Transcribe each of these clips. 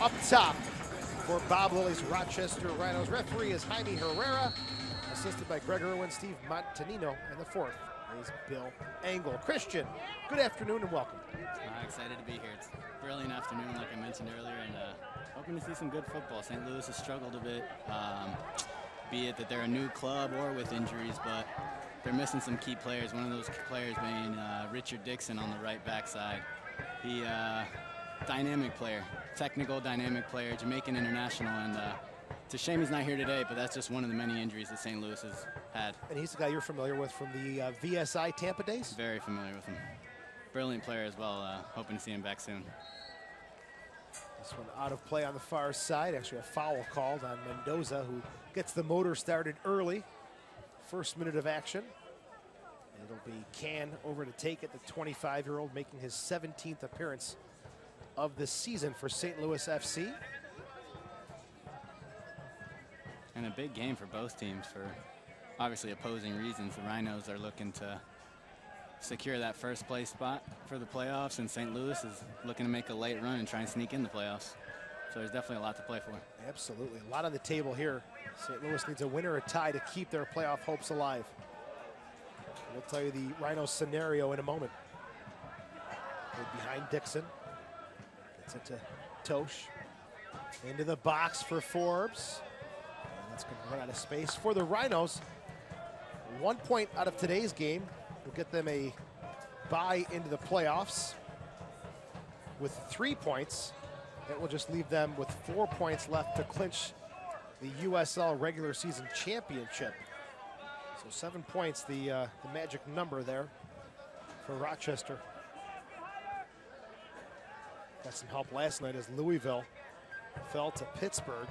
Up top for Bob Lilly's Rochester Rhinos. Referee is Jaime Herrera, assisted by Greg Irwin, Steve Montanino, and the fourth is Bill Engel. Christian, good afternoon and welcome. Excited to be here. It's a brilliant afternoon, like I mentioned earlier, and hoping to see some good football. St. Louis has struggled a bit, be it that they're a new club or with injuries, but they're missing some key players. One of those players being Richard Dixon on the right backside. He dynamic player, technical dynamic player, Jamaican international, and it's a shame he's not here today, but that's just one of the many injuries that St. Louis has had. And he's the guy you're familiar with from the VSI Tampa days? Very familiar with him. Brilliant player as well. Hoping to see him back soon. This one out of play on the far side. Actually a foul called on Mendoza, who gets the motor started early. First minute of action. And it'll be Can over to take it, the 25-year-old making his 17th appearance of the season for St. Louis FC. And a big game for both teams for obviously opposing reasons. The Rhinos are looking to secure that first place spot for the playoffs, and St. Louis is looking to make a late run and try and sneak in the playoffs. So there's definitely a lot to play for. Absolutely, a lot on the table here. St. Louis needs a win or a tie to keep their playoff hopes alive. We'll tell you the Rhinos scenario in a moment. They're behind Dixon. Gets it to Tosh. Into the box for Forbes. And that's going to run out of space for the Rhinos. 1 point out of today's game will get them a bye into the playoffs. With 3 points, that will just leave them with 4 points left to clinch the USL regular season championship. So 7 points, the magic number there for Rochester. Got some help last night as Louisville fell to Pittsburgh.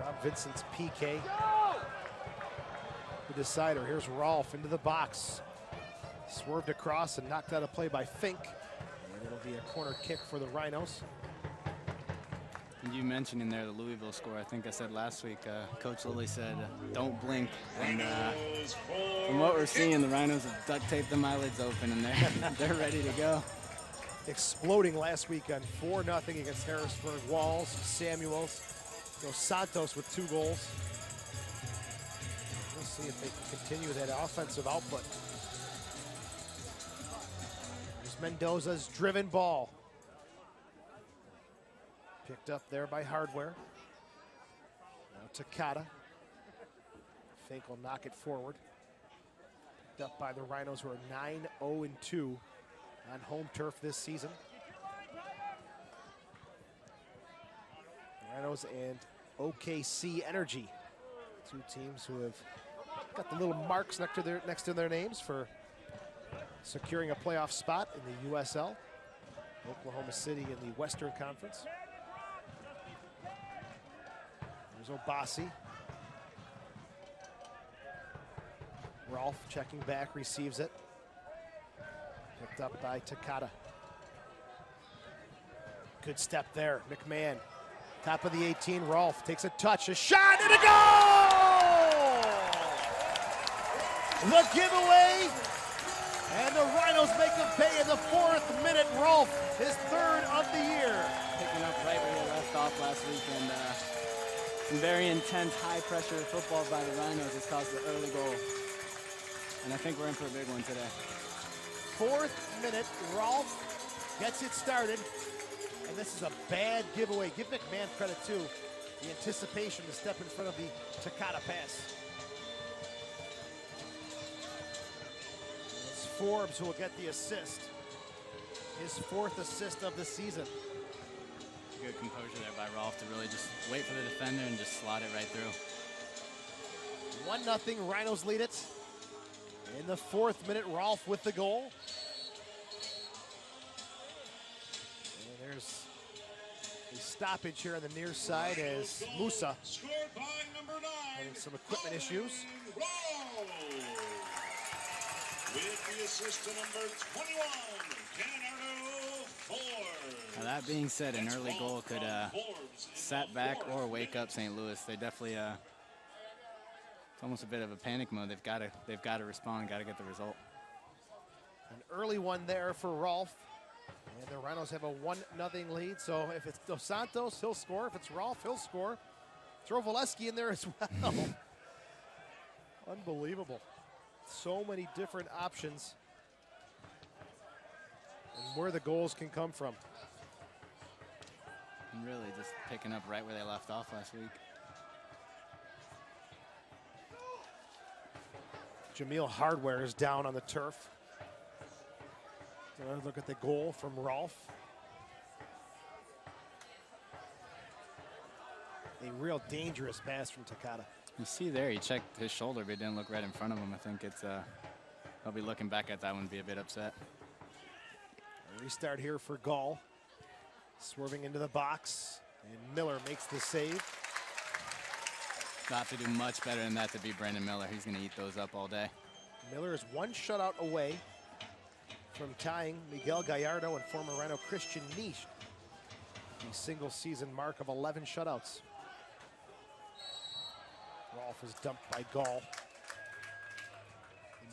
Rob Vincent's PK. The decider. Here's Rolfe into the box. Swerved across and knocked out of play by Fink. And it'll be a corner kick for the Rhinos. And you mentioned in there the Louisville score. I think I said last week, Coach Lilly said, don't blink. And from what we're seeing, the Rhinos have duct taped them eyelids open, and they're ready to go. Exploding last week on 4-0 against Harrisburg. Walls, Samuels, Dos Santos with 2 goals. We'll see if they can continue that offensive output. There's Mendoza's driven ball. Picked up there by Hardware. Now Takata. Fink will knock it forward. Picked up by the Rhinos, who are 9-0-2 on home turf this season. Rhinos and OKC Energy. 2 teams who have got the little marks next to their names for securing a playoff spot in the USL. Oklahoma City in the Western Conference. There's Obasi. Rolfe checking back, receives it. Picked up by Takata. Good step there, McMahon. Top of the 18, Rolfe takes a touch, a shot, and a goal! The giveaway, and the Rhinos make them pay in the 4th minute. Rolfe, his 3rd of the year. Picking up right where he left off last week, and some very intense, high-pressure football by the Rhinos has caused the early goal. And I think we're in for a big one today. 4th minute, Rolfe gets it started. And this is a bad giveaway. Give McMahon credit too. The anticipation to step in front of the Takata pass. It's Forbes who will get the assist. His 4th assist of the season. Good composure there by Rolfe to really just wait for the defender and just slot it right through. 1-0, Rhinos lead it. In the 4th minute, Rolfe with the goal. And there's a stoppage here on the near side as Musa having some equipment issues. With the assist to number 21, Leonardo Forbes. Now that being said, an early goal could set back or wake up St. Louis. They definitely, it's almost a bit of a panic mode. They've got to respond, got to get the result. An early one there for Rolfe. And the Rhinos have a 1-0 lead, so if it's Dos Santos, he'll score. If it's Rolfe, he'll score. Throw Valesky in there as well. Unbelievable. So many different options and where the goals can come from. And really just picking up right where they left off last week. Jameel Hardware is down on the turf. So look at the goal from Rolfe. A real dangerous pass from Takata. You see there, he checked his shoulder, but it didn't look right in front of him. I think it's, he'll be looking back at that one and be a bit upset. A restart here for Gall. Swerving into the box, and Miller makes the save. Not to do much better than that to beat Brandon Miller. He's going to eat those up all day. Miller is one shutout away from tying Miguel Gallardo and former Rhino Christian Nisch, the single season mark of 11 shutouts. Rolfe is dumped by Gall.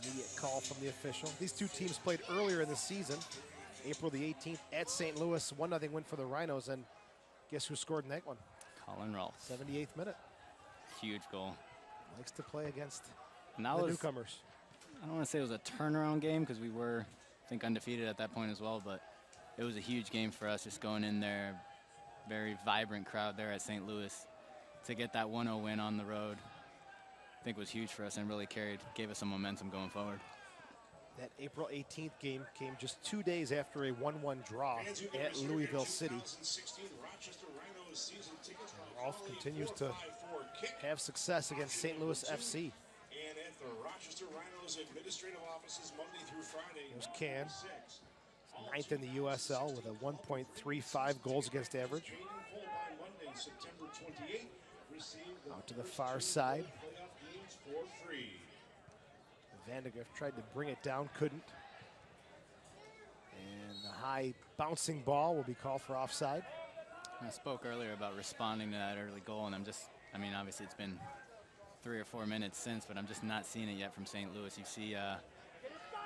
Immediate call from the official. These two teams played earlier in the season, April the 18th at St. Louis. 1-0 win for the Rhinos, and guess who scored in that one? Colin Rolfe. 78th minute. Huge goal. Likes to play against and the newcomers. I don't want to say it was a turnaround game because we were, I think, undefeated at that point as well, but it was a huge game for us just going in there. Very vibrant crowd there at St. Louis. To get that 1-0 win on the road, I think was huge for us and really gave us some momentum going forward. That April 18th game came just 2 days after a 1-1 draw at Louisville City. Rolfe continues to have success against St. Louis FC. And at the Rochester Rhinos administrative offices Monday through Friday. There's Can, 9th in the USL with a 1.35 goals against average. Out to the far side. Vandegrift tried to bring it down, couldn't. And the high bouncing ball will be called for offside. I spoke earlier about responding to that early goal, and I mean, obviously it's been 3 or 4 minutes since, but I'm just not seeing it yet from St. Louis. You see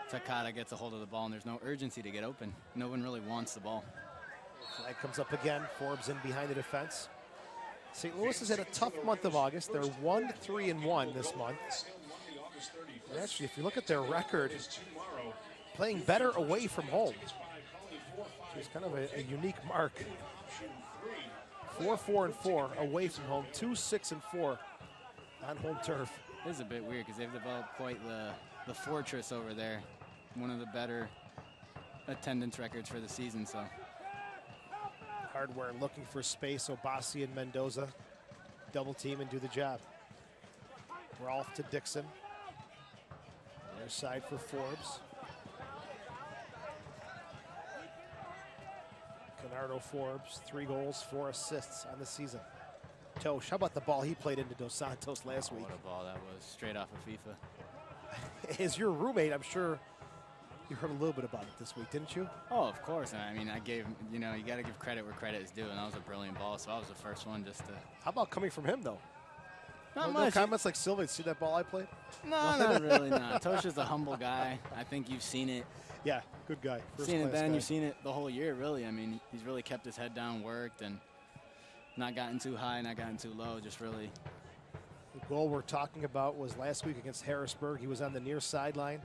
Takata gets a hold of the ball, and there's no urgency to get open. No one really wants the ball. Flag comes up again. Forbes in behind the defense. St. Louis has had a tough month of August. They're 1-3-1 this month. And actually, if you look at their record, playing better away from home, which is kind of a unique mark. 4-4-4 away from home, 2-6-4 on home turf. It is a bit weird because they've developed quite the fortress over there. One of the better attendance records for the season. So Hardware looking for space. Obasi and Mendoza double team and do the job. Rolfe to Dixon. Their side for Forbes. Canardo Forbes, 3 goals, 4 assists on the season. Tosh, how about the ball he played into Dos Santos last week? What a ball that was, straight off of FIFA. As your roommate, I'm sure you heard a little bit about it this week, didn't you? Oh, of course. I mean, I gave, you know, you got to give credit where credit is due, and that was a brilliant ball, so I was the first one just to... How about coming from him, though? Not no much. Comments like, Sylvain, see that ball I played? No, not really, no. Tosh is a humble guy. I think you've seen it. Yeah, good guy. Seen it then, you've seen it the whole year, really. I mean, he's really kept his head down, worked, and not gotten too high, not gotten too low, just really... The goal we're talking about was last week against Harrisburg. He was on the near sideline.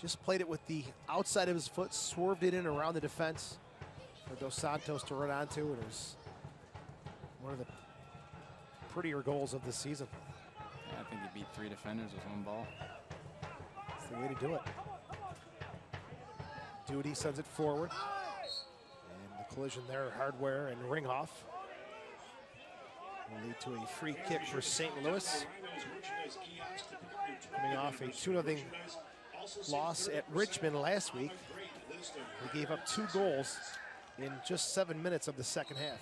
Just played it with the outside of his foot, swerved it in around the defense for Dos Santos to run onto. And it was one of the prettier goals of the season. Yeah, I think he beat 3 defenders with 1 ball. That's the way to do it. Duty sends it forward. And the collision there, Hardware and Ringhoff will lead to a free kick for St. Louis. Coming off a 2-0 loss at Richmond last week. They gave up 2 goals in just 7 minutes of the second half.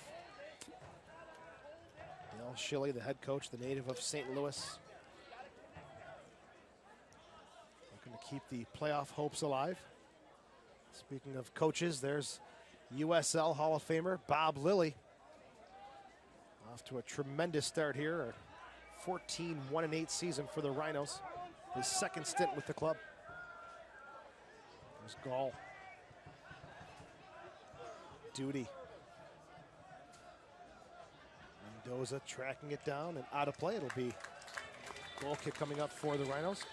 Dale Shilley, the head coach, the native of St. Louis, looking to keep the playoff hopes alive. Speaking of coaches, there's USL Hall of Famer Bob Lilly. Off to a tremendous start here. A 14-1-8 season for the Rhinos. His second stint with the club. There's Gall. Duty. Mendoza tracking it down and out of play. It'll be goal kick coming up for the Rhinos.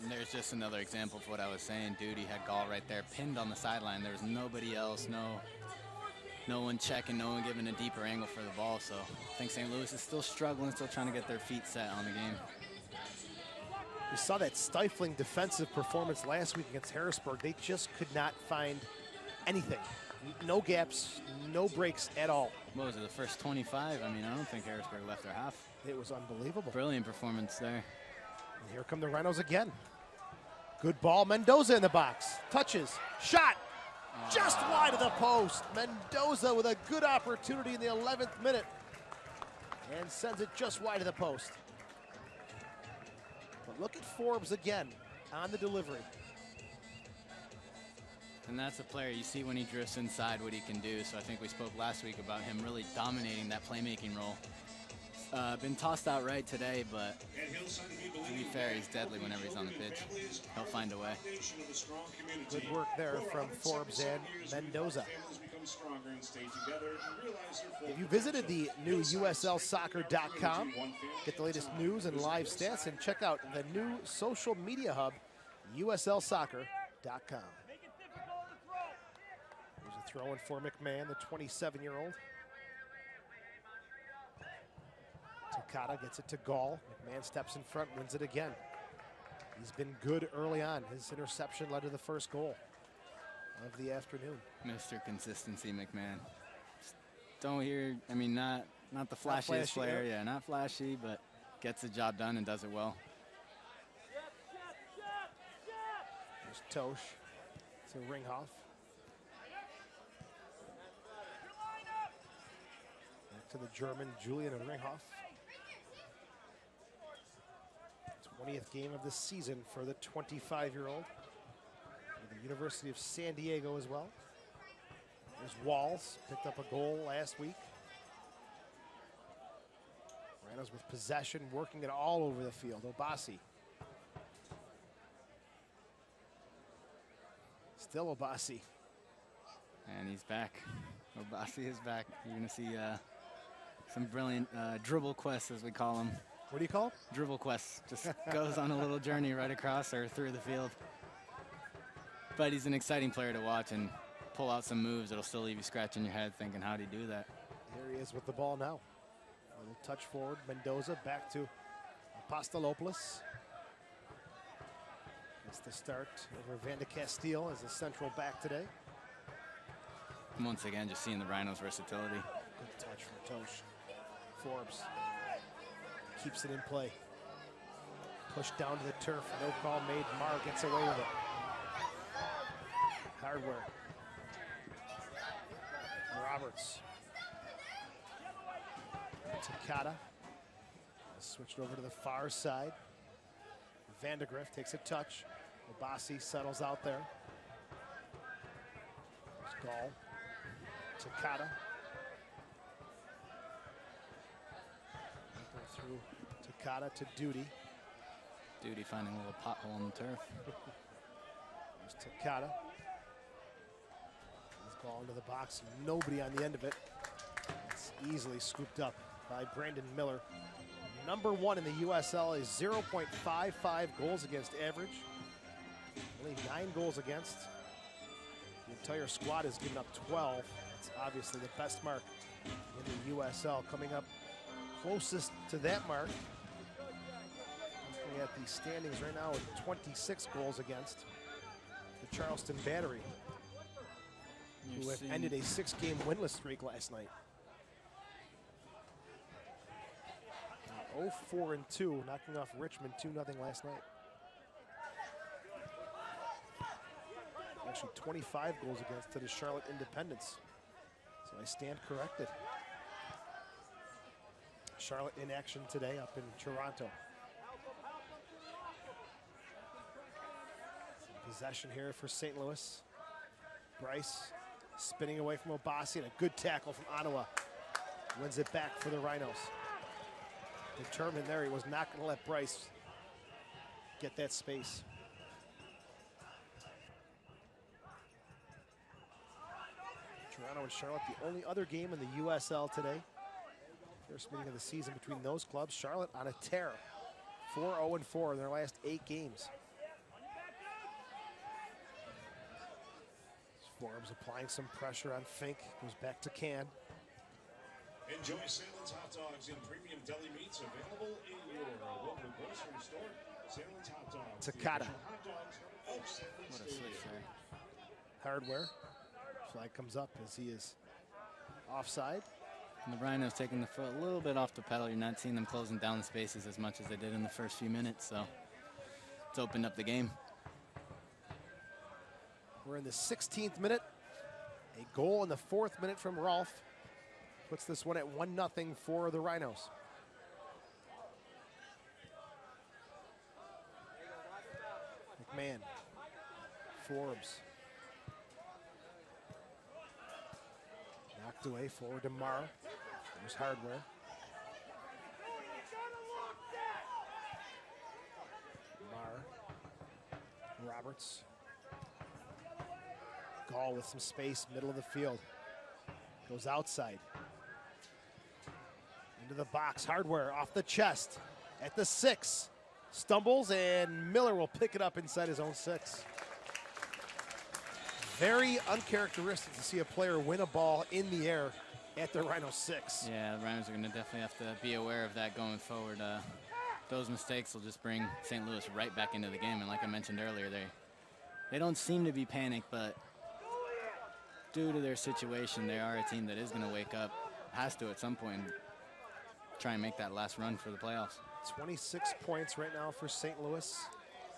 And there's just another example of what I was saying. Duty had Gall right there, pinned on the sideline. There was nobody else, no one checking, no one giving a deeper angle for the ball. So I think St. Louis is still struggling, still trying to get their feet set on the game. We saw that stifling defensive performance last week against Harrisburg. They just could not find anything. No gaps, no breaks at all. What was it, the first 25? I mean, I don't think Harrisburg left their half. It was unbelievable. Brilliant performance there. And here come the Rhinos again. Good ball, Mendoza in the box. Touches, shot, just wide of the post. Mendoza with a good opportunity in the 11th minute and sends it just wide of the post. But look at Forbes again on the delivery. And that's a player you see when he drifts inside what he can do. So I think we spoke last week about him really dominating that playmaking role. Been tossed out right today, but to be fair, he's deadly whenever he's on the pitch. He'll find a way. Good work there from Forbes and Mendoza. If you visited the new USLsoccer.com, get the latest news and live stats, and check out the new social media hub, USLsoccer.com. There's a throw in for McMahon, the 27-year-old. Takata gets it to Gall. McMahon steps in front, wins it again. He's been good early on. His interception led to the first goal of the afternoon. Mr. Consistency, McMahon. Don't hear, I mean, not the flashiest player. Yeah, not flashy, but gets the job done and does it well. There's Tosh to Ringhoff. Back to the German, Julian and Ringhoff. 20th game of the season for the 25-year-old. The University of San Diego as well. There's Walls, picked up a goal last week. Rhinos with possession, working it all over the field. Obasi. Still Obasi. And he's back. Obasi is back. You're going to see some brilliant dribble quests, as we call them. What do you call it? Dribble quests. Just goes on a little journey right across or through the field. But he's an exciting player to watch and pull out some moves that'll still leave you scratching your head thinking, how'd he do that? There he is with the ball now. A little touch forward. Mendoza back to Apostolopoulos. That's the start over Van de Castile as the central back today. Once again, just seeing the Rhinos' versatility. Good touch from Tosh. Forbes keeps it in play. Pushed down to the turf. No call made. Marr gets away with it. Hardware. Roberts. Takata. Switched over to the far side. Vandegrift takes a touch. Obasi settles out there. There's Gall. Takata. Through Takata to Duty. Duty finding a little pothole in the turf. There's Takata. He's ball into the box. Nobody on the end of it. It's easily scooped up by Brandon Miller. Number one in the USL is 0.55 goals against average. Only 9 goals against. The entire squad has given up 12. It's obviously the best mark in the USL. Coming up closest to that mark, looking at the standings right now with 26 goals against, the Charleston Battery, who have ended a 6-game winless streak last night. 0-4-2, knocking off Richmond 2-0 last night. Actually 25 goals against to the Charlotte Independence. So I stand corrected. Charlotte in action today up in Toronto. Some possession here for St. Louis. Bryce spinning away from Obasi, and a good tackle from Ottawa. Wins it back for the Rhinos. Determined there, he was not going to let Bryce get that space. Toronto and Charlotte, the only other game in the USL today. First meeting of the season between those clubs. Charlotte on a tear, 4-0-4 in their last 8 games. Forbes applying some pressure on Fink, goes back to Can. Enjoy Salem's hot dogs and premium deli meats available in your local grocery store. Salem's hot dogs. Takata. Hot dogs of Salem What a Stadium. switch there. Hardware. Flag comes up as he is offside. And the Rhinos taking the foot a little bit off the pedal. You're not seeing them closing down the spaces as much as they did in the first few minutes, so it's opened up the game. We're in the 16th minute. A goal in the 4th minute from Rolfe puts this one at 1-0 for the Rhinos. McMahon, Forbes. Knocked away, forward to Mara. There's Hardware. Mara. Roberts. Gall with some space, middle of the field. Goes outside. Into the box, Hardware off the chest. At the 6. Stumbles, and Miller will pick it up inside his own 6. Very uncharacteristic to see a player win a ball in the air at the Rhino 6. Yeah, the Rhinos are going to definitely have to be aware of that going forward. Those mistakes will just bring St. Louis right back into the game. And like I mentioned earlier, they don't seem to be panicked, but due to their situation, they are a team that is going to wake up, has to at some point, and try and make that last run for the playoffs. 26 points right now for St. Louis.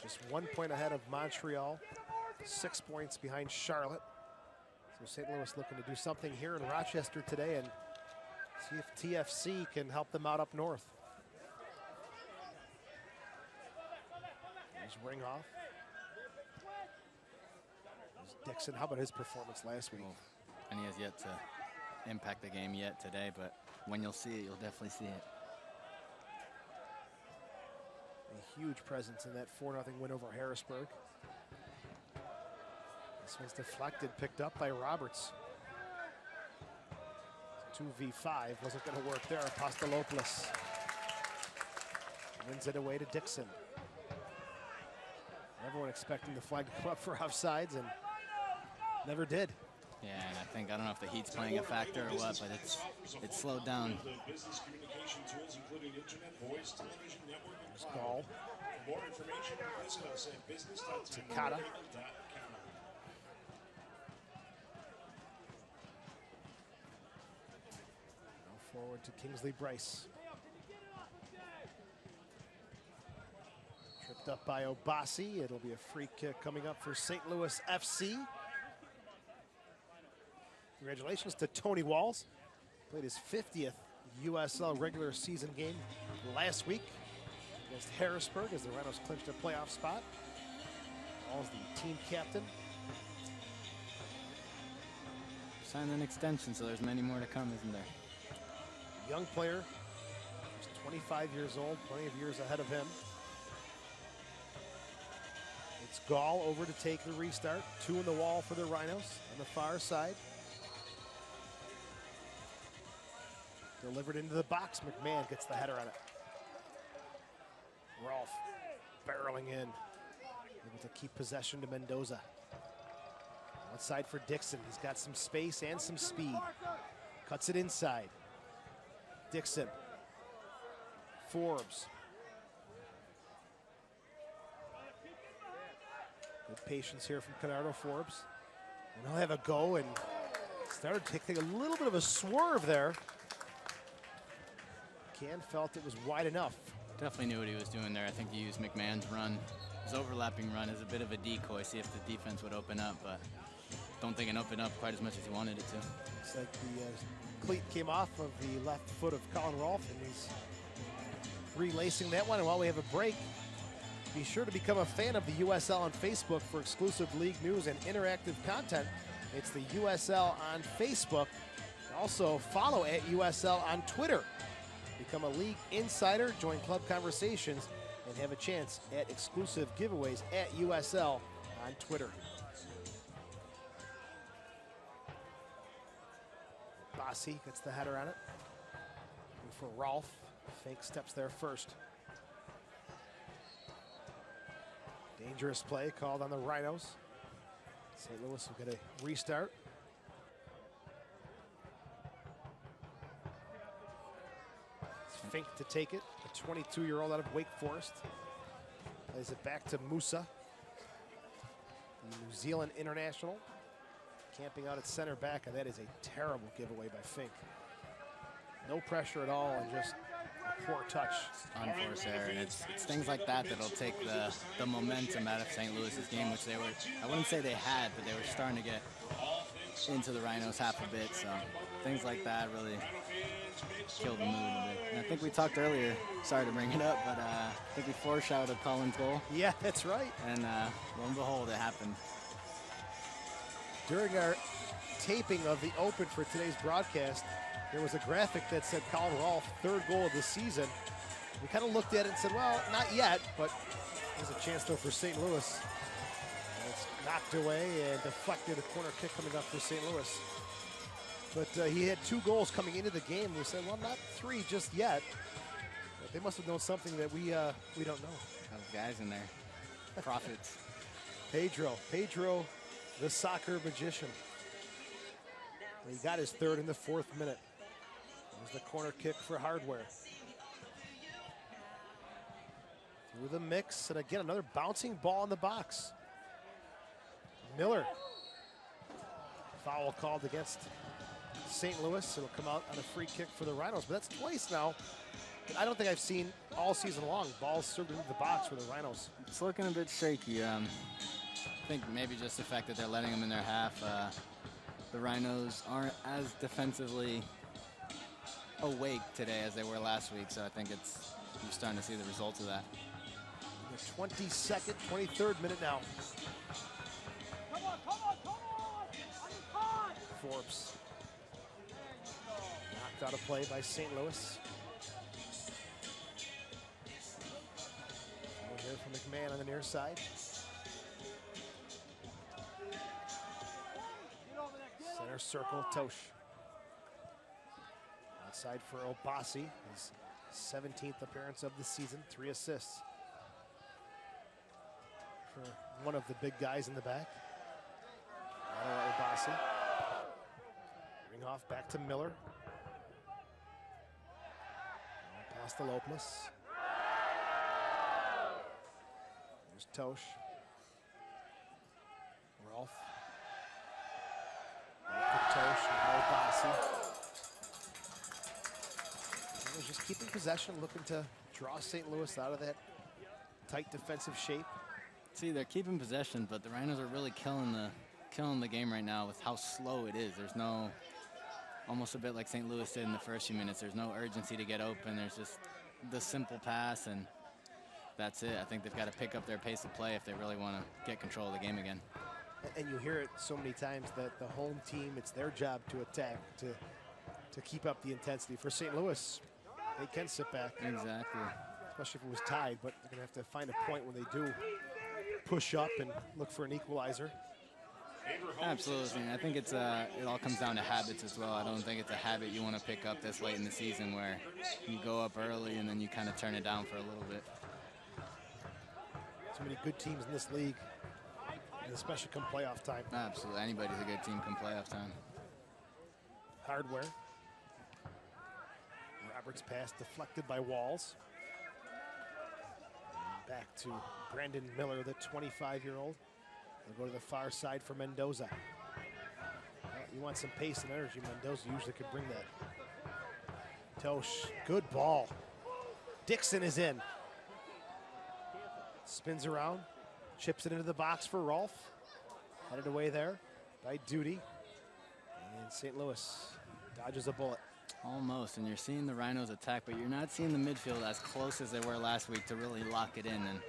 Just 1 point ahead of Montreal. 6 points behind Charlotte. So St. Louis looking to do something here in Rochester today and see if TFC can help them out up north. There's Ringhoff. There's Dixon. How about his performance last week? And he has yet to impact the game yet today, but when you'll see it, you'll definitely see it. A huge presence in that 4-0 win over Harrisburg. This one's deflected, picked up by Roberts. 2v5, wasn't going to work there. Apostolopoulos wins it away to Dixon. Everyone expecting the flag to come up for offsides, and never did. Yeah, and I don't know if the heat's playing a factor or what, but it's slowed down. Business communication tools, including internet, voice, television, network, and There's cloud. Gall. For more information, visit us at Takata. business.com. Now forward to Kingsley Bryce. Tripped up by Obasi. It'll be a free kick coming up for St. Louis FC. Congratulations to Tony Walls. Played his 50th USL regular season game last week against Harrisburg as the Rhinos clinched a playoff spot. Walls the team captain. Signed an extension, so there's many more to come, isn't there? Young player, he's 25 years old, plenty of years ahead of him. It's Gall over to take the restart. 2 in the wall for the Rhinos on the far side. Delivered into the box. McMahon gets the header on it. Rolfe barreling in. Able to keep possession to Mendoza. Outside for Dixon. He's got some space and some speed. Cuts it inside. Dixon. Forbes. Good patience here from Canardo Forbes. And he'll have a go and started taking a little bit of a swerve there. Can felt it was wide enough. Definitely knew what he was doing there. I think he used McMahon's run, his overlapping run, as a bit of a decoy, see if the defense would open up, but don't think it opened up quite as much as he wanted it to. Looks like the cleat came off of the left foot of Colin Rolfe, and he's relacing that one. And while we have a break, be sure to become a fan of the USL on Facebook for exclusive league news and interactive content. It's the USL on Facebook. Also follow at USL on Twitter. Become a league insider, join club conversations, and have a chance at exclusive giveaways at USL on Twitter. Obasi gets the header on it. And for Rolfe, Fink steps there first. Dangerous play called on the Rhinos. St. Louis will get a restart. It's Fink to take it, a 22-year-old out of Wake Forest. Plays it back to Musa, the New Zealand international. Camping out at center back, and that is a terrible giveaway by Fink. No pressure at all, and just a poor touch. Unforced error, and it's things like that that'll take the momentum out of St. Louis's game, which they were, I wouldn't say they had, but they were starting to get into the Rhinos half a bit, so things like that really killed the mood a bit. And I think we talked earlier, sorry to bring it up, but I think we foreshadowed Collins' goal. Yeah, that's right. And lo and behold, it happened. During our taping of the Open for today's broadcast, there was a graphic that said Colin Rolfe, third goal of the season. We kind of looked at it and said, well, not yet, but there's a chance though for St. Louis. And it's knocked away and deflected, a corner kick coming up for St. Louis. But he had 2 goals coming into the game. We said, well, not 3 just yet. But they must have known something that we don't know. Those guys in there, prophets. Pedro, the soccer magician. And he got his 3rd in the 4th minute. There's the corner kick for Hardware. Through the mix, and again, another bouncing ball in the box. Miller. Foul called against St. Louis. It'll come out on a free kick for the Rhinos, but that's twice now. I don't think I've seen all season long balls served into the box for the Rhinos. It's looking a bit shaky. I think maybe just the fact that they're letting them in their half. The Rhinos aren't as defensively awake today as they were last week, so I think you're starting to see the results of that. The 22nd, 23rd minute now. Forbes knocked out of play by St. Louis. We'll hear from McMahon on the near side. Center circle, Tosh. Outside for Obasi, his 17th appearance of the season, 3 assists. For one of the big guys in the back. Obasi. Ring off back to Miller. Past the Lopeless. There's Tosh. Rolfe. Tosh, Obasi. Just keeping possession, looking to draw St. Louis out of that tight defensive shape. See, they're keeping possession, but the Rhinos are really killing the game right now with how slow it is. There's no, almost a bit like St. Louis did in the first few minutes. There's no urgency to get open. There's just the simple pass, and that's it. I think they've got to pick up their pace of play if they really want to get control of the game again. And you hear it so many times that the home team, it's their job to attack, to keep up the intensity. For St. Louis, they can sit back. Exactly. Especially if it was tied, but they're going to have to find a point when they do push up and look for an equalizer. Absolutely. I think it all comes down to habits as well. I don't think it's a habit you want to pick up this late in the season where you go up early and then you kind of turn it down for a little bit. So many good teams in this league, and especially come playoff time. Absolutely. Anybody's a good team come playoff time. Hardware. Roberts pass deflected by Walls. And back to Brandon Miller, the 25-year-old. They'll go to the far side for Mendoza. Well, you want some pace and energy, Mendoza usually could bring that. Tosh, good ball. Dixon is in. Spins around, chips it into the box for Rolfe. Headed away there by Duty. And St. Louis dodges a bullet. Almost, and you're seeing the Rhinos attack, but you're not seeing the midfield as close as they were last week to really lock it in, and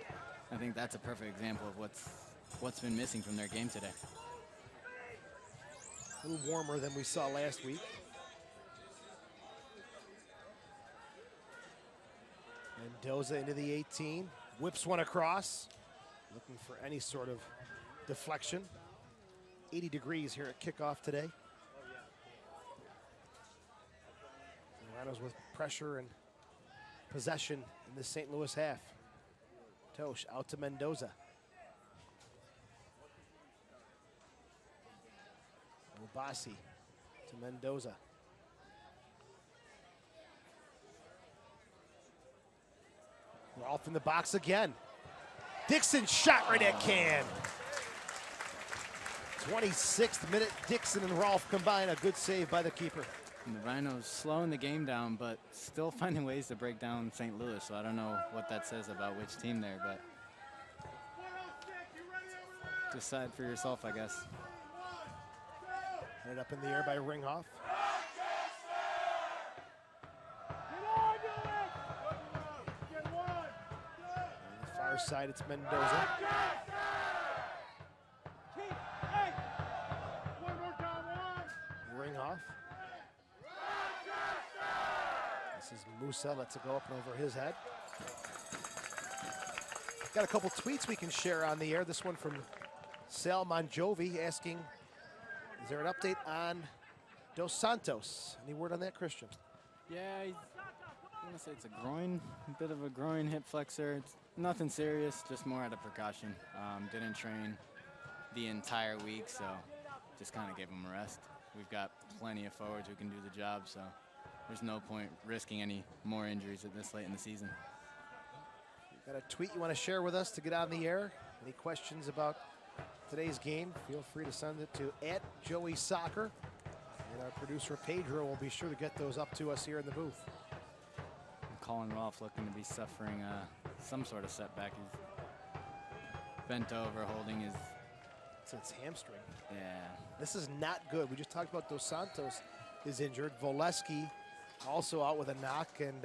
I think that's a perfect example of what's been missing from their game today. A little warmer than we saw last week. Mendoza into the 18, whips one across, looking for any sort of deflection. 80 degrees here at kickoff today. Rhinos with pressure and possession in the St. Louis half. Tosh out to Mendoza. Obasi to Mendoza. Rolfe in the box again. Dixon shot right at can. 26th minute, Dixon and Rolfe combine. A good save by the keeper. And the Rhinos slowing the game down, but still finding ways to break down St. Louis. So I don't know what that says about which team there, but decide for yourself, I guess. Headed up in the air by Ringhoff. On the far side, it's Mendoza. Ringhoff. This is Musa, lets it go up and over his head. Got a couple tweets we can share on the air. This one from Sal Monjovi asking, is there an update on Dos Santos? Any word on that, Christian? Yeah, I want to say it's a bit of a groin hip flexor. It's nothing serious, just more out of precaution. Didn't train the entire week, so just kind of gave him a rest. We've got plenty of forwards who can do the job, so there's no point risking any more injuries at this late in the season. Got a tweet you want to share with us to get on the air? Any questions about today's game? Feel free to send it to @JoeySoccer. And our producer Pedro will be sure to get those up to us here in the booth. Colin Rolfe looking to be suffering some sort of setback. He's bent over, holding his... It's hamstring. Yeah. This is not good. We just talked about Dos Santos is injured. Voleski also out with a knock, and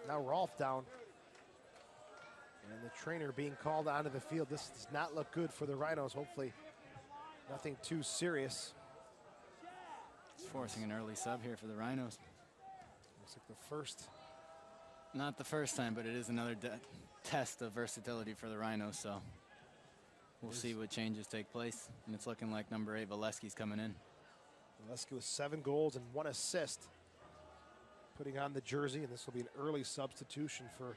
now Rolfe down. And the trainer being called onto the field. This does not look good for the Rhinos. Hopefully nothing too serious. It's forcing an early sub here for the Rhinos. Looks like the first. Not the first time, but it is another test of versatility for the Rhinos, so we'll see what changes take place. And it's looking like number 8, Voleski's coming in. Voleski with 7 goals and 1 assist. Putting on the jersey, and this will be an early substitution for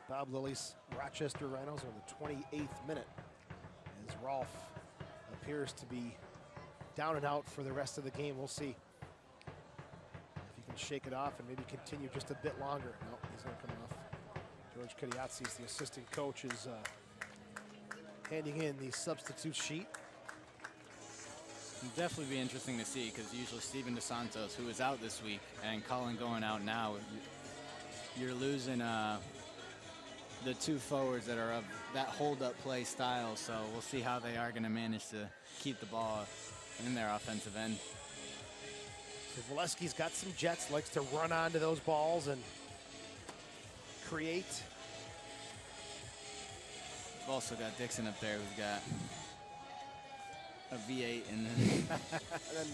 Bob Lilly's Rochester Rhinos on the 28th minute, as Rolfe appears to be down and out for the rest of the game. We'll see if he can shake it off and maybe continue just a bit longer. No, he's not coming off. George Kadiatsis, the assistant coach, is handing in the substitute sheet. It'll definitely be interesting to see, because usually Steven Dos Santos, who is out this week, and Colin going out now, you're losing the 2 forwards that are of that hold-up play style, so we'll see how they are going to manage to keep the ball in their offensive end. So Voleski's got some jets, likes to run onto those balls and create. We've also got Dixon up there, who's got a V8, and then... and then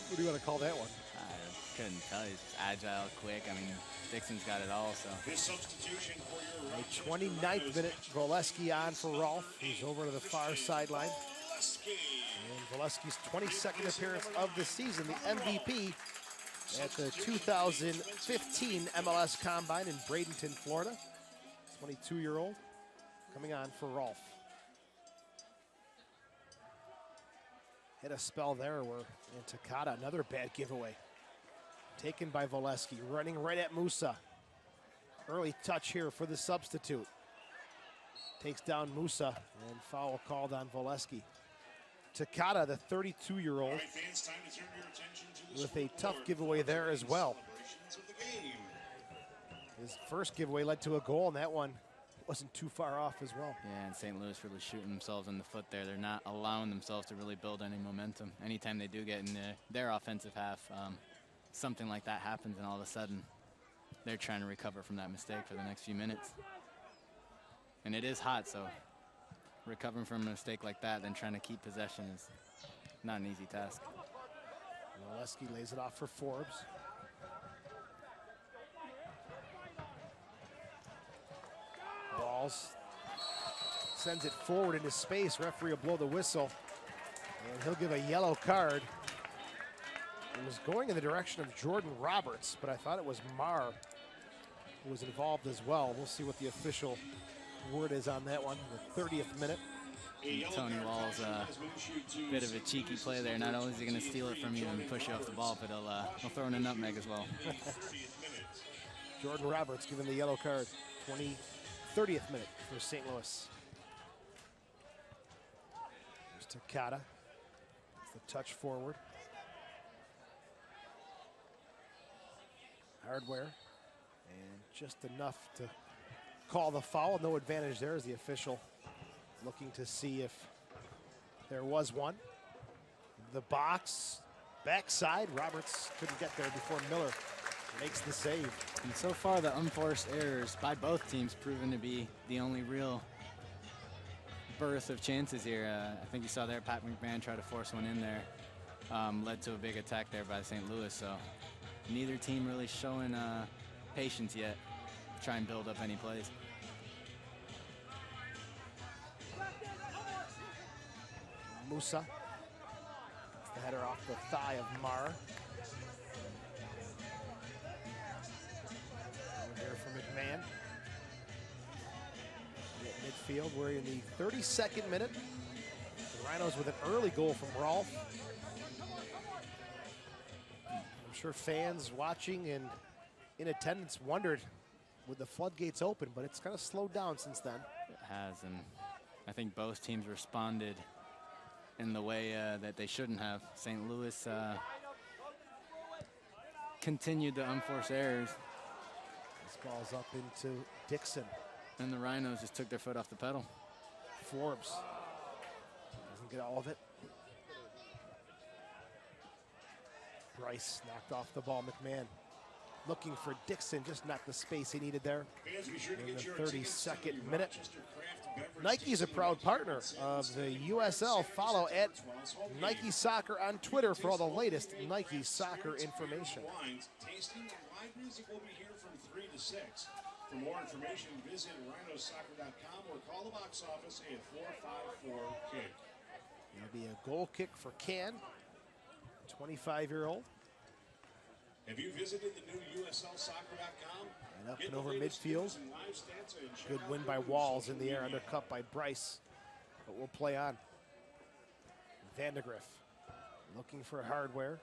what do you want to call that one? I couldn't tell you. Just agile, quick. I mean, Dixon's got it all, so. His substitution for your A 29th minute, Voleski on for Rolfe. He's over to the far sideline. And Voleski's 22nd appearance of the season, the MVP at the 2015 MLS Combine in Bradenton, Florida. 22-year-old coming on for Rolfe. Hit a spell there where Takata, another bad giveaway. Taken by Voleski, running right at Musa. Early touch here for the substitute. Takes down Musa, and foul called on Voleski. Takata, the 32-year-old, with a tough giveaway there as well. His first giveaway led to a goal, and that one wasn't too far off as well. Yeah, and St. Louis really shooting themselves in the foot there. They're not allowing themselves to really build any momentum. Anytime they do get in their offensive half, something like that happens, and all of a sudden they're trying to recover from that mistake for the next few minutes. And it is hot, so recovering from a mistake like that, then trying to keep possession is not an easy task. Voleski lays it off for Forbes. Balls. Sends it forward into space. Referee will blow the whistle. And he'll give a yellow card It was going in the direction of Jordan Roberts, but I thought it was Marr who was involved as well. We'll see what the official word is on that one. The 30th minute. Tony Wall's a bit of a cheeky play there. Not only is he going to steal it from you and push you off the ball, but he'll throw in a nutmeg as well. Jordan Roberts given the yellow card. 30th minute for St. Louis. There's Takata. It's the touch forward. Hardware. And just enough to call the foul. No advantage there as the official looking to see if there was one. The box, backside. Roberts couldn't get there before Miller makes the save. And so far, the unforced errors by both teams proven to be the only real birth of chances here. I think you saw there Pat McMahon try to force one in there. Led to a big attack there by St. Louis. So neither team really showing patience yet to try and build up any plays. Musa. The header off the thigh of Marr. Over here for McMahon. At midfield, we're in the 32nd minute. The Rhinos with an early goal from Rolfe. I'm sure fans watching and in attendance wondered, would the floodgates open, but it's kind of slowed down since then. It has, and I think both teams responded in the way that they shouldn't have. St. Louis continued the unforced errors. This ball's up into Dixon. And the Rhinos just took their foot off the pedal. Forbes doesn't get all of it. Bryce knocked off the ball. McMahon looking for Dixon, just not the space he needed there. In the 32nd minute. Nike is a proud partner of the USL. Follow at Nike Soccer on Twitter for all the latest Nike soccer information. Tasting and live music will be here from 3 to 6. For more information, visit rhinosoccer.com or call the box office at 454-KICK. It'll be a goal kick for Can, 25-year-old. Have you visited the new USLsoccer.com? And up and over midfield. Good win by Walls in the air, undercut by Bryce. But we'll play on. Vandegrift looking for Hardware.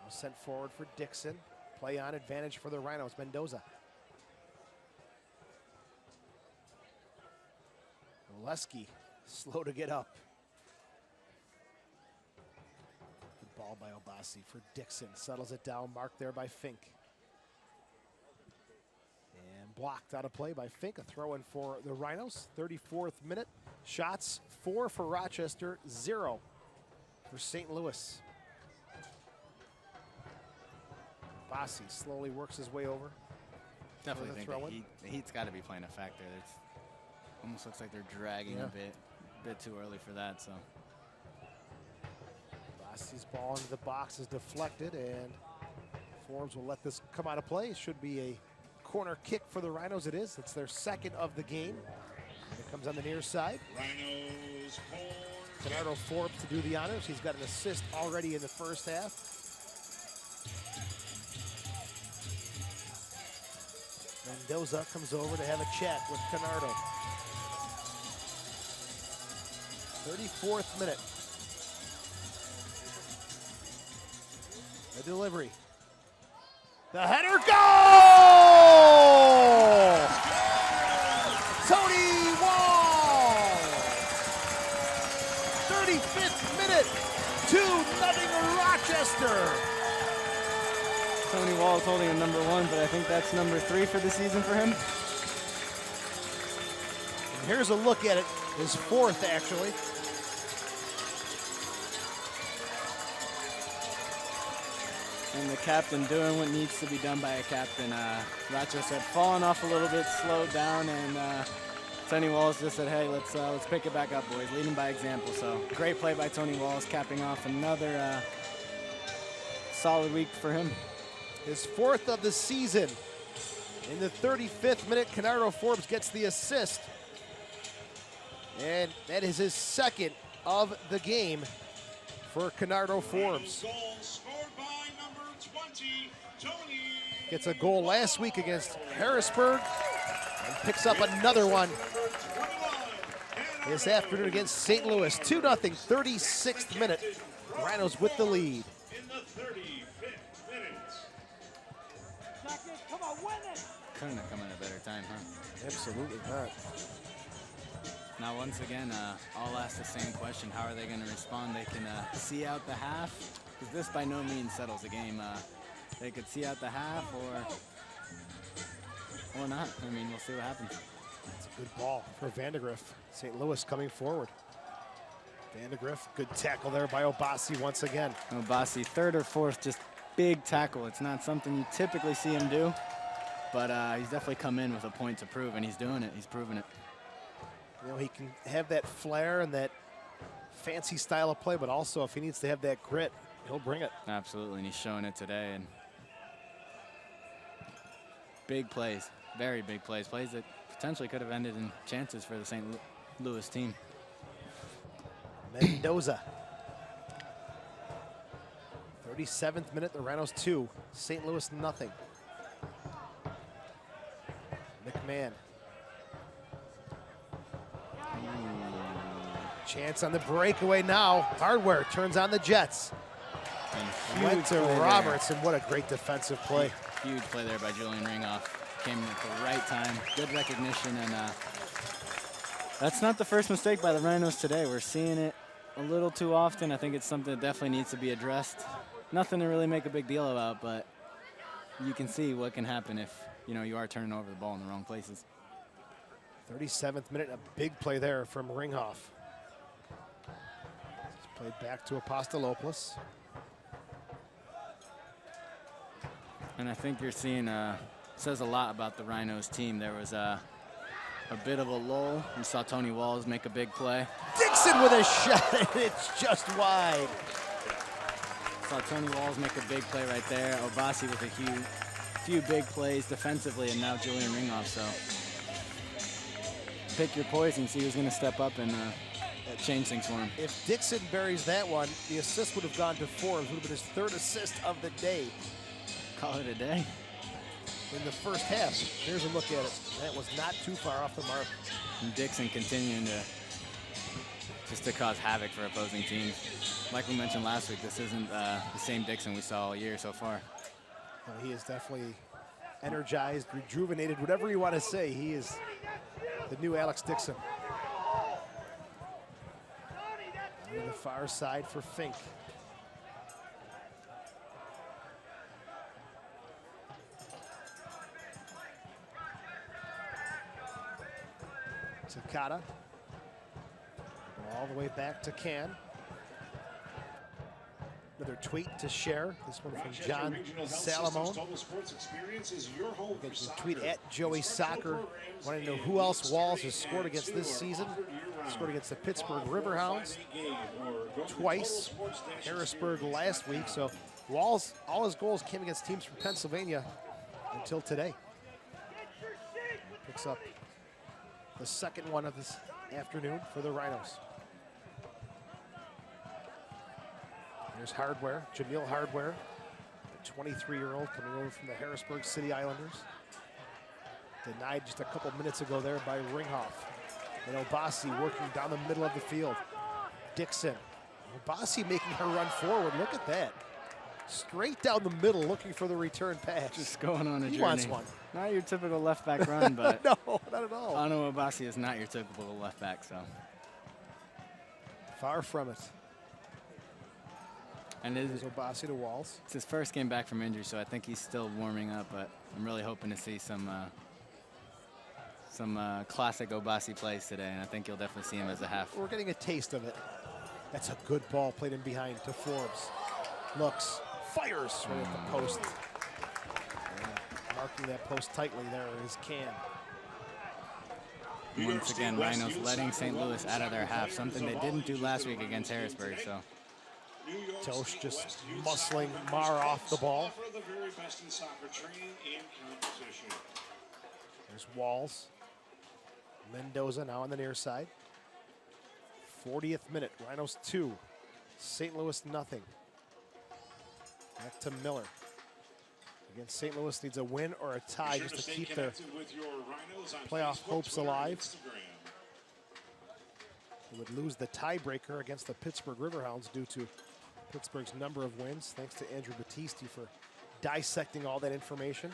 Now sent forward for Dixon. Play on, advantage for the Rhinos. Mendoza. Oleski slow to get up. Ball by Obasi for Dixon. Settles it down. Marked there by Fink. And blocked out of play by Fink. A throw in for the Rhinos. 34th minute. Shots 4 for Rochester, 0 for St. Louis. Obasi slowly works his way over. Definitely think the Heat's got to be playing a factor. It's almost looks like they're dragging a bit too early for that. So. His ball into the box is deflected, and Forbes will let this come out of play. It should be a corner kick for the Rhinos. It is. It's their second of the game. And it comes on the near side. Rhinos Bernardo Forbes to do the honors. He's got an assist already in the first half. Mendoza comes over to have a chat with Canardo. 34th minute. The delivery. The header, goal! Tony Wall! 35th minute, 2-0 Rochester. Tony Wall's holding a number 1, but I think that's number 3 for the season for him. And here's a look at it, his 4th actually. And the captain doing what needs to be done by a captain. Rochester had fallen off a little bit, slowed down, and Tony Walls just said, hey, let's pick it back up, boys, leading by example. So great play by Tony Walls, capping off another solid week for him. His 4th of the season. In the 35th minute, Canardo Forbes gets the assist. And that is his 2nd of the game for Canardo Forbes. Goal scored by number 20, Tony. Gets a goal last week against Harrisburg and picks up another one this afternoon against St. Louis. 2-0, 36th minute. Rhinos with the lead. In the 35th minute. Couldn't have come at a better time, huh? Absolutely not. Now, once again, I'll ask the same question. How are they going to respond? They can see out the half, because this by no means settles the game. They could see out the half or not. I mean, we'll see what happens. It's a good ball for Vandegrift. St. Louis coming forward. Vandegrift, good tackle there by Obasi once again. Obasi, third or fourth, just big tackle. It's not something you typically see him do, but he's definitely come in with a point to prove, and he's doing it. He's proven it. You know, he can have that flair and that fancy style of play, but also if he needs to have that grit, he'll bring it. Absolutely, and he's showing it today. And big plays, very big plays, plays that potentially could have ended in chances for the St. Louis team. Mendoza. 37th minute, the Rhinos 2, St. Louis nothing. McMahon. Chance on the breakaway now. Hardware turns on the Jets. Went to Roberts, and what a great defensive play. Huge play there by Julian Ringhoff. Came in at the right time, good recognition, and that's not the first mistake by the Rhinos today. We're seeing it a little too often. I think it's something that definitely needs to be addressed. Nothing to really make a big deal about, but you can see what can happen if you are turning over the ball in the wrong places. 37th minute, a big play there from Ringhoff. Played back to Apostolopoulos. And I think you're seeing, says a lot about the Rhinos team. There was a bit of a lull. You saw Tony Walls make a big play. Dixon with a shot, and it's just wide. Saw Tony Walls make a big play right there. Obasi with a few big plays defensively, and now Julian Ringhoff. So pick your poison, see who's going to step up and change things for him. If Dixon buries that one, the assist would have gone to Forbes. Would have been his third assist of the day. Call it a day. In the first half. Here's a look at it. That was not too far off the mark. And Dixon continuing to cause havoc for opposing teams. Like we mentioned last week, this isn't the same Dixon we saw all year so far. Well, he is definitely energized, rejuvenated, whatever you want to say. He is the new Alex Dixon. On the far side for Fink. Takata. All the way back to Can. Another tweet to share. This one from John Salamone. Against the tweet at Joey Soccer. Wanting to know who else Walls has scored against this season. Scored against the Pittsburgh Riverhounds twice. Harrisburg last week. So Walls, all his goals came against teams from Pennsylvania until today. Picks up the second one of this afternoon for the Rhinos. There's Hardware, Jamil Hardware, the 23-year-old coming over from the Harrisburg City Islanders. Denied just a couple minutes ago there by Ringhoff. And Obasi working down the middle of the field. Dixon. Obasi making her run forward. Look at that. Straight down the middle looking for the return pass. Just going on a journey. He wants one. Not your typical left back run, but no, not at all. Ano Obasi is not your typical left back, so. Far from it. And it is Obasi to Walls. It's his first game back from injury, so I think he's still warming up, but I'm really hoping to see some classic Obasi plays today, and I think you'll definitely see him as a half. We're getting a taste of it. That's a good ball played in behind to Forbes. Looks, fires right at the post. Marking that post tightly there is Can. Once again, Rhinos letting St. Louis out of their half, something they didn't do last week against Harrisburg. So Tosh just muscling Marr off the ball. There's Walls. Mendoza now on the near side. 40th minute, Rhinos 2, St. Louis nothing. Back to Miller. Again, St. Louis needs a win or a tie just to keep their playoff hopes alive. They would lose the tiebreaker against the Pittsburgh Riverhounds due to Pittsburgh's number of wins. Thanks to Andrew Battisti for dissecting all that information.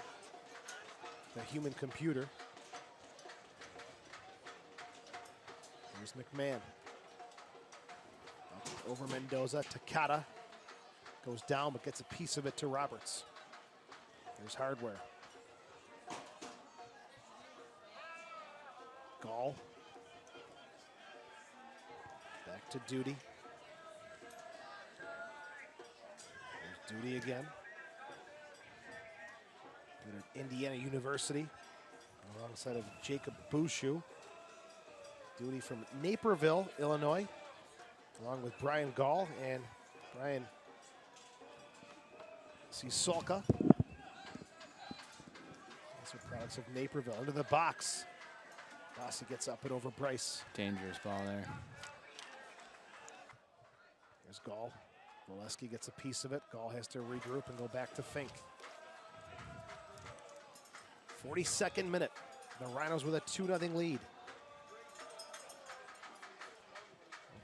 The human computer. Here's McMahon. Up over Mendoza. Takata goes down but gets a piece of it to Roberts. Here's Hardware. Gall. Back to Duty. There's Duty again. Indiana University, alongside of Jacob Bouchou. Duty from Naperville, Illinois, along with Brian Gall and Brian Cisolka. These are products of Naperville. Into the box. Rossi gets up and over Bryce. Dangerous ball there. There's Gall. Volesky gets a piece of it. Gall has to regroup and go back to Fink. 42nd minute. The Rhinos with a 2-0 lead.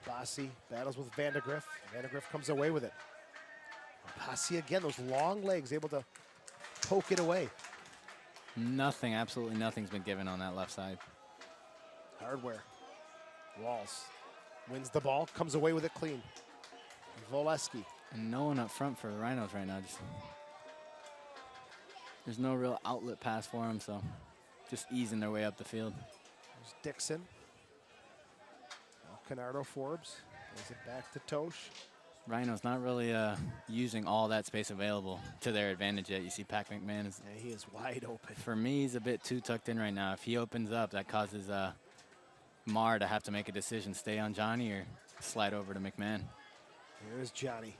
Bassi battles with Vandegrift. Vandegrift comes away with it. Bassi again, those long legs, able to poke it away. Nothing, absolutely nothing's been given on that left side. Hardware. Walls wins the ball, comes away with it clean. Volesky. And no one up front for the Rhinos right now. There's no real outlet pass for them, so just easing their way up the field. There's Dixon. Canardo Forbes. Gives it back to Tosh. Rhinos not really using all that space available to their advantage yet. You see Pat McMahon is... Yeah, he is wide open. For me, he's a bit too tucked in right now. If he opens up, that causes Marr to have to make a decision, stay on Johnny or slide over to McMahon. Here's Johnny.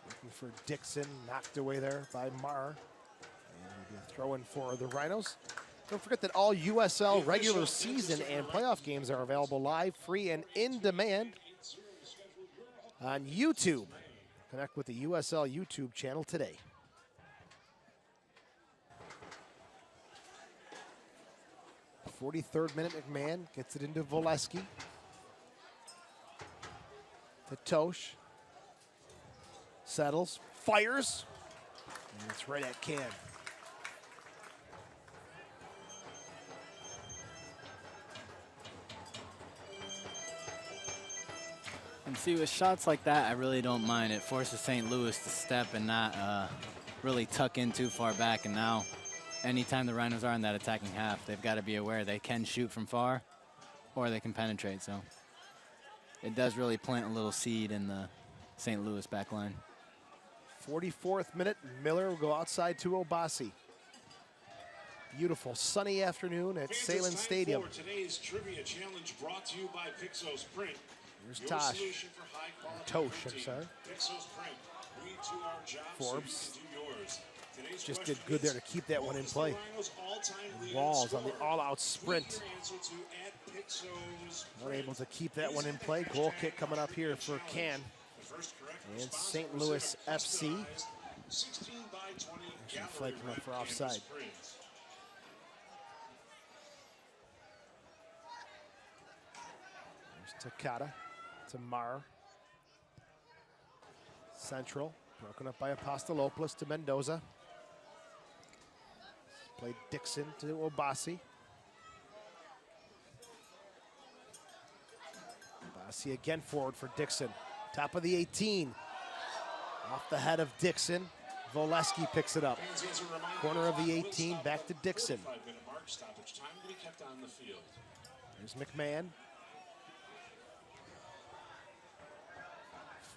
Looking for Dixon, knocked away there by Marr. And it'll be a throw-in for the Rhinos. Don't forget that all USL regular season and playoff games are available live, free, and in demand on YouTube. Connect with the USL YouTube channel today. The 43rd minute, McMahon gets it into Volesky. To Tosh. Settles, fires, and it's right at Can. And see, with shots like that, I really don't mind. It forces St. Louis to step and not really tuck in too far back. And now, anytime the Rhinos are in that attacking half, they've got to be aware they can shoot from far or they can penetrate. So it does really plant a little seed in the St. Louis back line. 44th minute, Miller will go outside to Obasi. Beautiful sunny afternoon at Salem Stadium. Today's trivia challenge brought to you by Pixos Print. Here's Tosh. Tosh, I'm sorry. Forbes just did good there to keep that one in play. And Walls on the all-out sprint. Not able to keep that one in play. Goal kick coming up here for Can. And St. Louis FC. There's a flag coming up for offside. There's Takata to Marr. Central, broken up by Apostolopoulos to Mendoza. Played Dixon to Obasi. Obasi again forward for Dixon. Top of the 18. Off the head of Dixon. Volesky picks it up. Corner of the 18, back to Dixon. There's McMahon.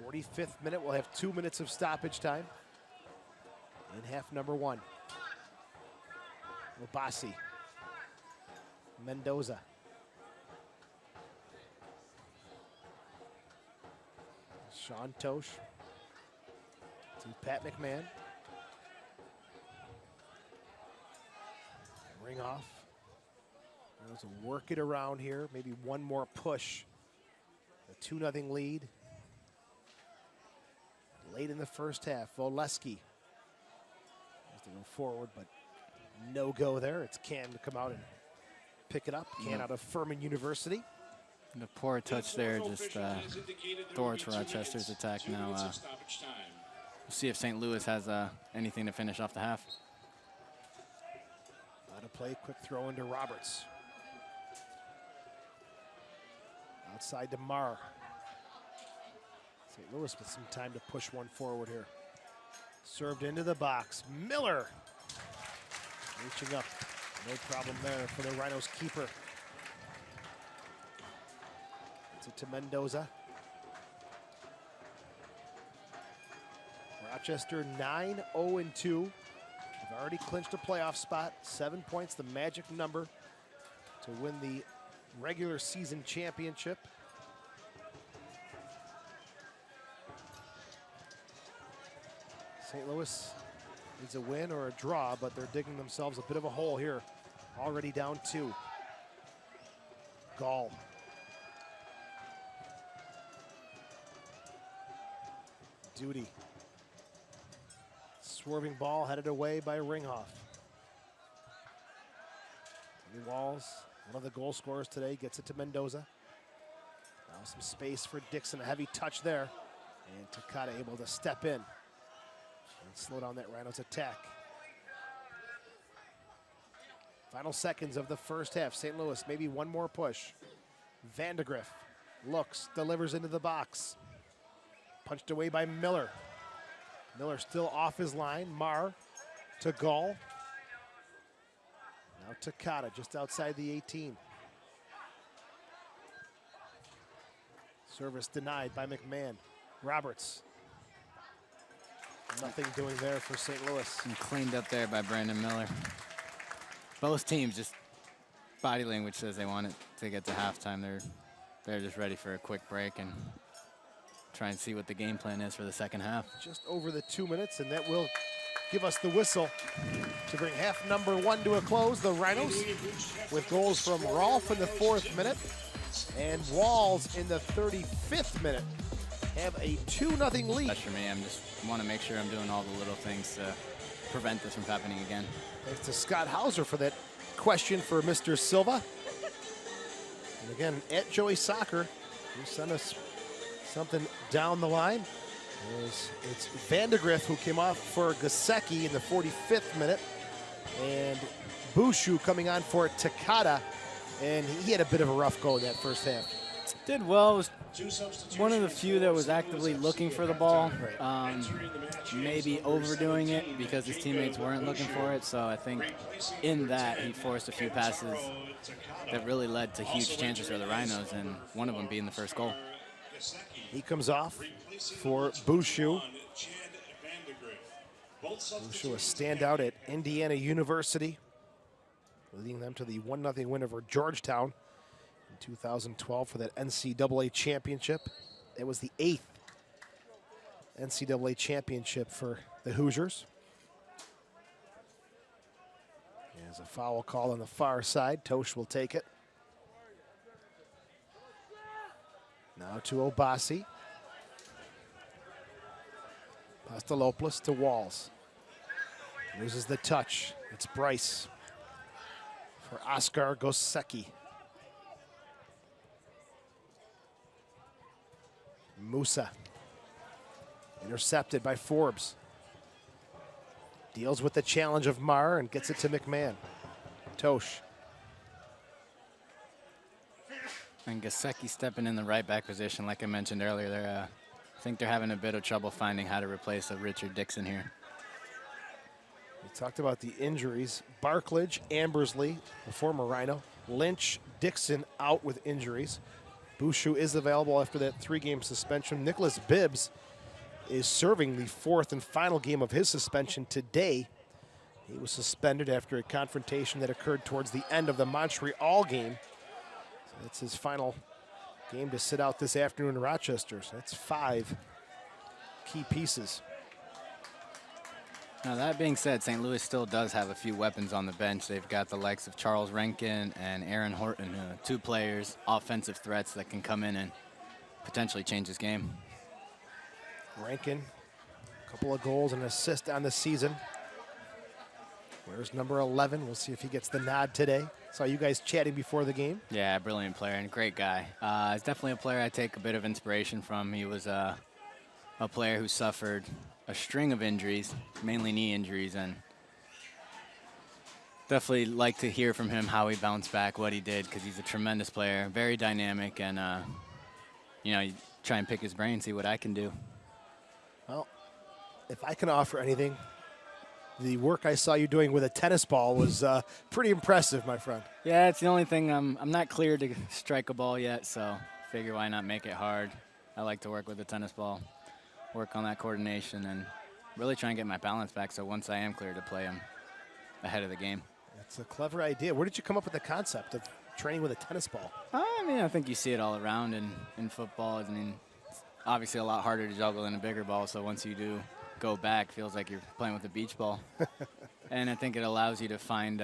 45th minute, we'll have 2 minutes of stoppage time in half number one. Obasi. Mendoza. Sean Tosh to Pat McMahon. Ring off. There's a work it around here. Maybe one more push. A 2-0 lead. late in the first half. Voleski has to go forward, but no go there. It's Can to come out and pick it up. Can out of Furman University. The poor touch there just thwarts Rochester's attack now. We'll see if St. Louis has anything to finish off the half. Out of play, quick throw into Roberts. Outside to Marr. St. Louis with some time to push one forward here. Served into the box. Miller reaching up. No problem there for the Rhinos keeper. It's it to Mendoza. Rochester 9-0-2. They've already clinched a playoff spot. 7 points, the magic number to win the regular season championship. St. Louis needs a win or a draw, but they're digging themselves a bit of a hole here. Already down 2. Gall. Duty. Swerving ball headed away by Ringhoff. Tony Walls, one of the goal scorers today, gets it to Mendoza. Now some space for Dixon, a heavy touch there. And Takata able to step in and slow down that Rhinos attack. Final seconds of the first half. St. Louis, maybe one more push. Vandegrift looks, delivers into the box. Punched away by Miller. Miller still off his line. Marr to Gall. Now Takata just outside the 18. Service denied by McMahon. Roberts. Nothing doing there for St. Louis. And cleaned up there by Brandon Miller. Both teams just body language says they want it to get to halftime. They're just ready for a quick break and try and see what the game plan is for the second half. Just over the 2 minutes, and that will give us the whistle to bring half number 1 to a close. The Rhinos with goals from Rolfe in the 4th minute and Walls in the 35th minute have a 2-0 lead. That's for me. I just want to make sure I'm doing all the little things to prevent this from happening again. Thanks to Scott Hauser for that question for Mr. Silva. And again, at Joey Soccer, who sent us something down the line. It's Vandegrift who came off for Gasecki in the 45th minute. And Bushu coming on for Takata. And he had a bit of a rough go in that first half. Did well. Was one of the few that was actively looking for the ball. Maybe overdoing it because his teammates weren't looking for it. So I think in that he forced a few passes that really led to huge chances for the Rhinos, and one of them being the first goal. He comes off for Bushu. Bushu, a standout at Indiana University, leading them to the 1-0 win over Georgetown in 2012 for that NCAA championship. It was the 8th NCAA championship for the Hoosiers. There's a foul call on the far side. Tosh will take it. Now to Obasi. Pastalopoulos to Walls. Loses the touch. It's Bryce for Oscar Gosecki. Musa. Intercepted by Forbes. Deals with the challenge of Marr and gets it to McMahon. Tosh. And Gasecki stepping in the right back position, like I mentioned earlier. I think they're having a bit of trouble finding how to replace a Richard Dixon here. We talked about the injuries. Barklage, Ambersley, the former Rhino. Lynch, Dixon out with injuries. Bushu is available after that 3-game suspension. Nicholas Bibbs is serving the 4th and final game of his suspension today. He was suspended after a confrontation that occurred towards the end of the Montreal game. So that's his final game to sit out this afternoon in Rochester. So that's 5 key pieces. Now, that being said, St. Louis still does have a few weapons on the bench. They've got the likes of Charles Rankin and Aaron Horton, 2 players, offensive threats that can come in and potentially change this game. Rankin Couple of goals and an assist on the season. Where's number 11? We'll see if he gets the nod today. Saw you guys chatting before the game. Yeah, brilliant player and great guy. He's definitely a player I take a bit of inspiration from. He was a player who suffered a string of injuries, mainly knee injuries, and definitely like to hear from him how he bounced back, what he did, because he's a tremendous player, very dynamic, and you know, you try and pick his brain, see what I can do. Well, if I can offer anything, the work I saw you doing with a tennis ball was pretty impressive, my friend. Yeah, it's the only thing. I'm not cleared to strike a ball yet, so figure why not make it hard. I like to work with a tennis ball, work on that coordination, and really try and get my balance back so once I am cleared to play, I'm ahead of the game. It's a clever idea. Where did you come up with the concept of training with a tennis ball? I mean, I think you see it all around in football. I mean, it's obviously a lot harder to juggle than a bigger ball, so once you do go back, it feels like you're playing with a beach ball. And I think it allows you to find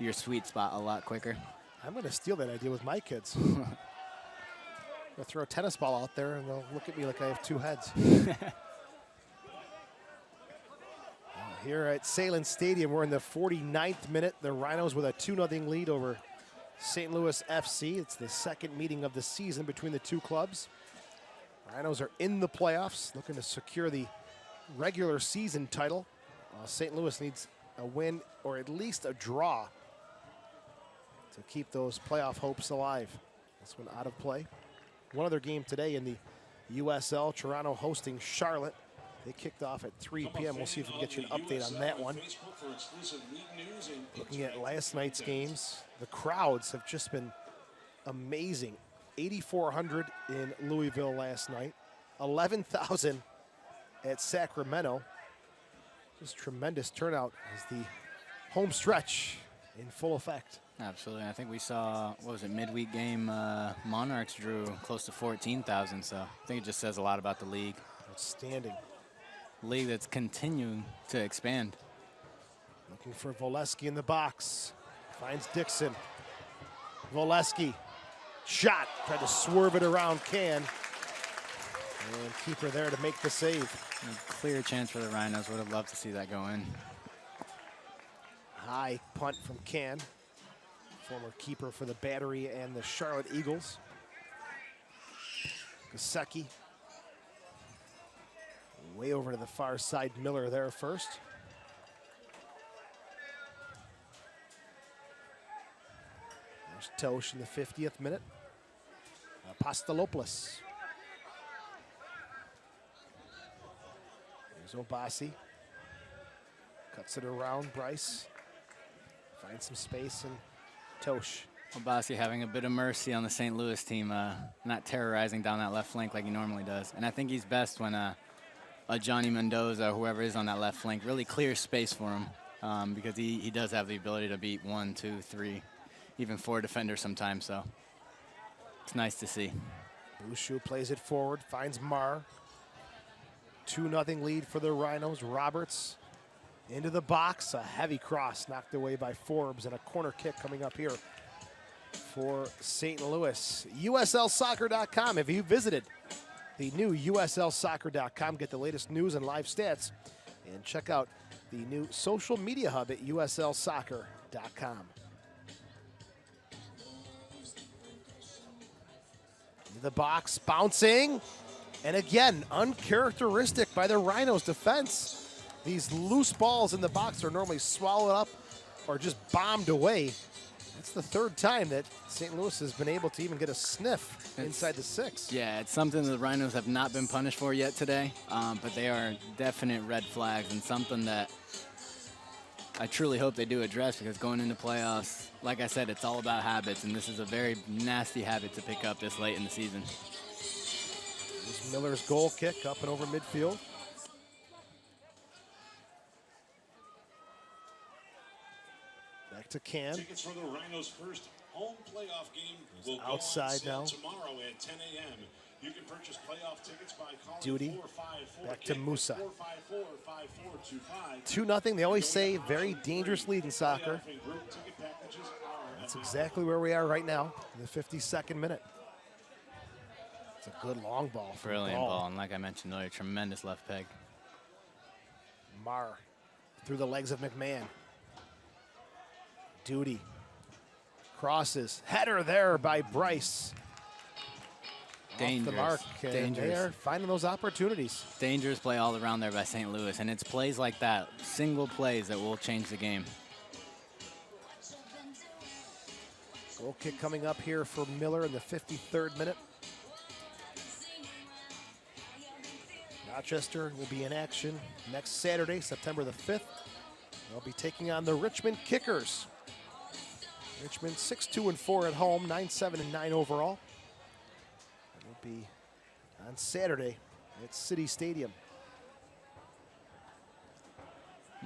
your sweet spot a lot quicker. I'm going to steal that idea with my kids. I'm going to throw a tennis ball out there, and they'll look at me like I have two heads. Here at Salem Stadium, we're in the 49th minute. The Rhinos with a 2-0 lead over St. Louis FC. It's the second meeting of the season between the two clubs. Rhinos are in the playoffs, looking to secure the regular season title. St. Louis needs a win or at least a draw to keep those playoff hopes alive. This one out of play. One other game today in the USL, Toronto hosting Charlotte. They kicked off at 3 p.m. We'll see if we can get you an update on that one. Looking at last night's games, the crowds have just been amazing. 8,400 in Louisville last night, 11,000 at Sacramento. Just tremendous turnout as the home stretch in full effect. Absolutely. I think we saw, what was it, midweek game, Monarchs drew close to 14,000, so I think it just says a lot about the league. Outstanding. League that's continuing to expand. Looking for Voleski in the box. Finds Dixon. Voleski. Shot. Tried to swerve it around Can. And keeper there to make the save. A clear chance for the Rhinos. Would have loved to see that go in. High punt from Can. Former keeper for the Battery and the Charlotte Eagles. Gasecki. Way over to the far side. Miller there first. There's Tosh in the 50th minute. Apostolopoulos. There's Obasi. Cuts it around. Bryce. Finds some space and Tosh. Obasi having a bit of mercy on the St. Louis team, not terrorizing down that left flank like he normally does. And I think he's best when a Johnny Mendoza or whoever is on that left flank really clears space for him because he does have the ability to beat 1, 2, 3, even 4 defenders sometimes. So it's nice to see. Bouchou plays it forward, finds Marr. 2-0 lead for the Rhinos. Roberts into the box. A heavy cross knocked away by Forbes, and a corner kick coming up here for St. Louis. USLsoccer.com. Have you visited the new USLsoccer.com? Get the latest news and live stats, and check out the new social media hub at USLsoccer.com. The box bouncing, and again, uncharacteristic by the Rhinos defense. These loose balls in the box are normally swallowed up or just bombed away. It's the third time that St. Louis has been able to even get a sniff inside the 6. Yeah, it's something the Rhinos have not been punished for yet today, but they are definite red flags and something that I truly hope they do address, because going into playoffs, like I said, it's all about habits, and this is a very nasty habit to pick up this late in the season. There's Miller's goal kick up and over midfield. Back to Can. Tickets for the Rhinos' first home playoff game will go outside on sale now. tomorrow at 10 a.m. You can purchase playoff tickets by calling Duty. 454 Back to Musa. 454-5425. 2-0. They always say very dangerous lead in soccer. That's exactly where we are right now in the 52nd minute. It's a good long ball. Brilliant ball, and like I mentioned earlier, tremendous left peg. Marr through the legs of McMahon. Duty crosses. Header there by Bryce. Dangerous. Off the mark. And Dangerous. they are finding those opportunities. Dangerous play all around there by St. Louis, and it's plays like that, single plays that will change the game. Goal kick coming up here for Miller in the 53rd minute. Rochester will be in action next Saturday, September the 5th. They'll be taking on the Richmond Kickers. Richmond 6-2-4 at home, 9-7-9 overall. It will be on Saturday at City Stadium.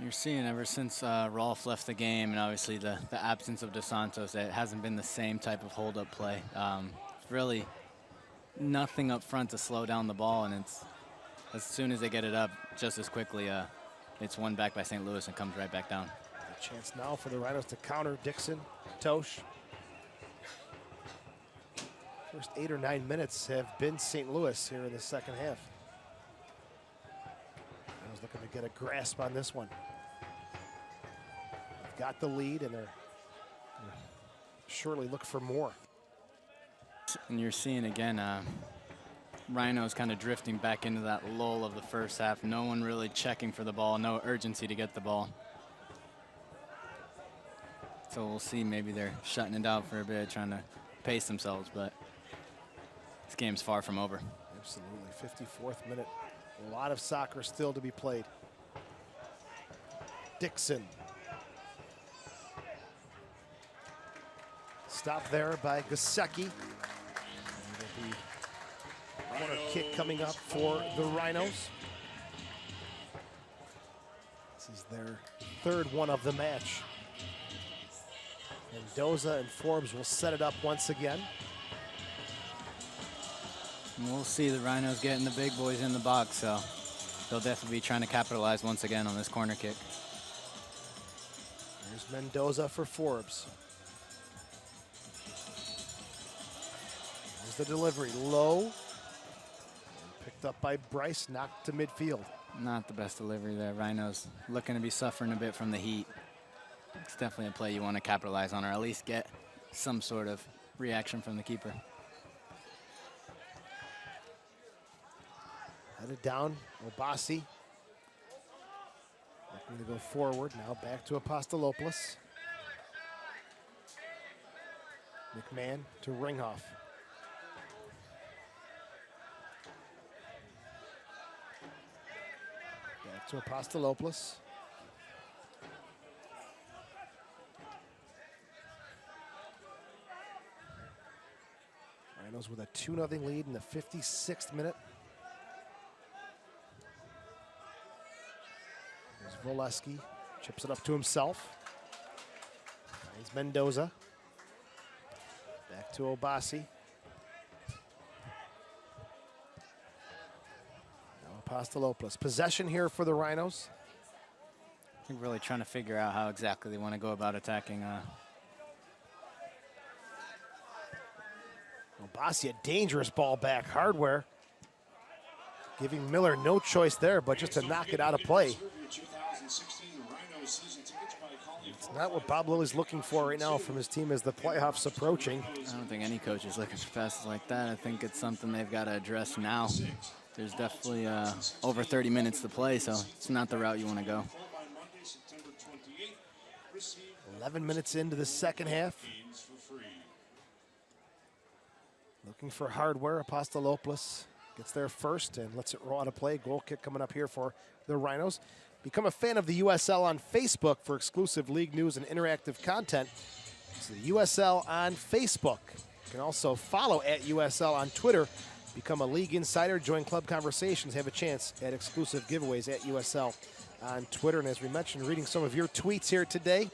You're seeing ever since Rolfe left the game, and obviously the absence of DeSantos, it hasn't been the same type of hold-up play. Really nothing up front to slow down the ball, and it's as soon as they get it up just as quickly, it's won back by St. Louis and comes right back down. A chance now for the Rhinos to counter Dixon, Tosh. First 8 or 9 minutes have been St. Louis here in the second half. I was looking to get a grasp on this one. They've got the lead, and they're surely look for more. And you're seeing again, Rhinos kind of drifting back into that lull of the first half. No one really checking for the ball, no urgency to get the ball. So we'll see, maybe they're shutting it out for a bit, trying to pace themselves, but this game's far from over. Absolutely, 54th minute. A lot of soccer still to be played. Dixon. Stop there by Gasecki. Corner kick coming up for the Rhinos. This is their third one of the match. Mendoza and Forbes will set it up once again. And we'll see the Rhinos getting the big boys in the box, so they'll definitely be trying to capitalize once again on this corner kick. There's Mendoza for Forbes. There's the delivery, low. Picked up by Bryce, knocked to midfield. Not the best delivery there. Rhinos looking to be suffering a bit from the heat. It's definitely a play you want to capitalize on, or at least get some sort of reaction from the keeper. Headed down, Obasi. Looking to go forward, now back to Apostolopoulos. McMahon to Ringhoff. Back to Apostolopoulos. Rhinos with a 2-0 lead in the 56th minute. There's Voleski, chips it up to himself. Finds Mendoza. Back to Obasi. Now Apostolopoulos. Possession here for the Rhinos. I think really trying to figure out how exactly they want to go about attacking. Obasi, a dangerous ball back. Hardware giving Miller no choice there, but just to knock it out of play. It's not what Bob Lilly's looking for right now from his team as the playoffs approaching. I don't think any coach is looking for passes like that. I think it's something they've got to address now. There's definitely over 30 minutes to play, so it's not the route you want to go. 11 minutes into the second half. Looking for hardware. Apostolopoulos gets there first and lets it roll out of play. Goal kick coming up here for the Rhinos. Become a fan of the USL on Facebook for exclusive league news and interactive content. It's the USL on Facebook. You can also follow at USL on Twitter. Become a league insider, join club conversations, have a chance at exclusive giveaways at USL on Twitter. And as we mentioned, reading some of your tweets here today.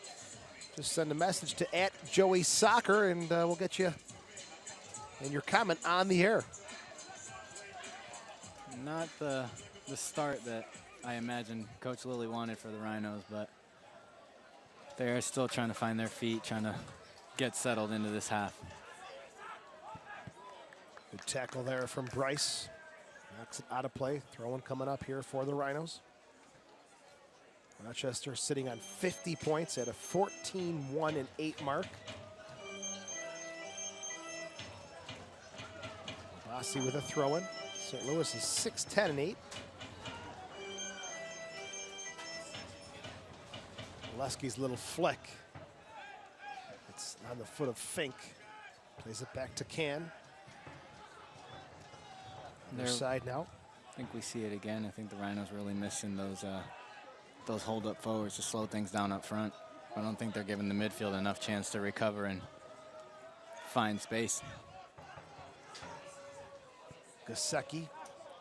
Just send a message to @JoeySoccer and we'll get you and your comment on the air. Not the start that I imagine Coach Lilly wanted for the Rhinos, but they're still trying to find their feet, trying to get settled into this half. Good tackle there from Bryce. Knocks it out of play. Throwing coming up here for the Rhinos. Rochester sitting on 50 points at a 14-1-8 mark. Bossy with a throw-in. St. Louis is 6-10-8. Leski's little flick. It's on the foot of Fink. Plays it back to Can. On their side now. I think we see it again. I think the Rhinos really missing those hold-up forwards to slow things down up front. I don't think they're giving the midfield enough chance to recover and find space. Gasecki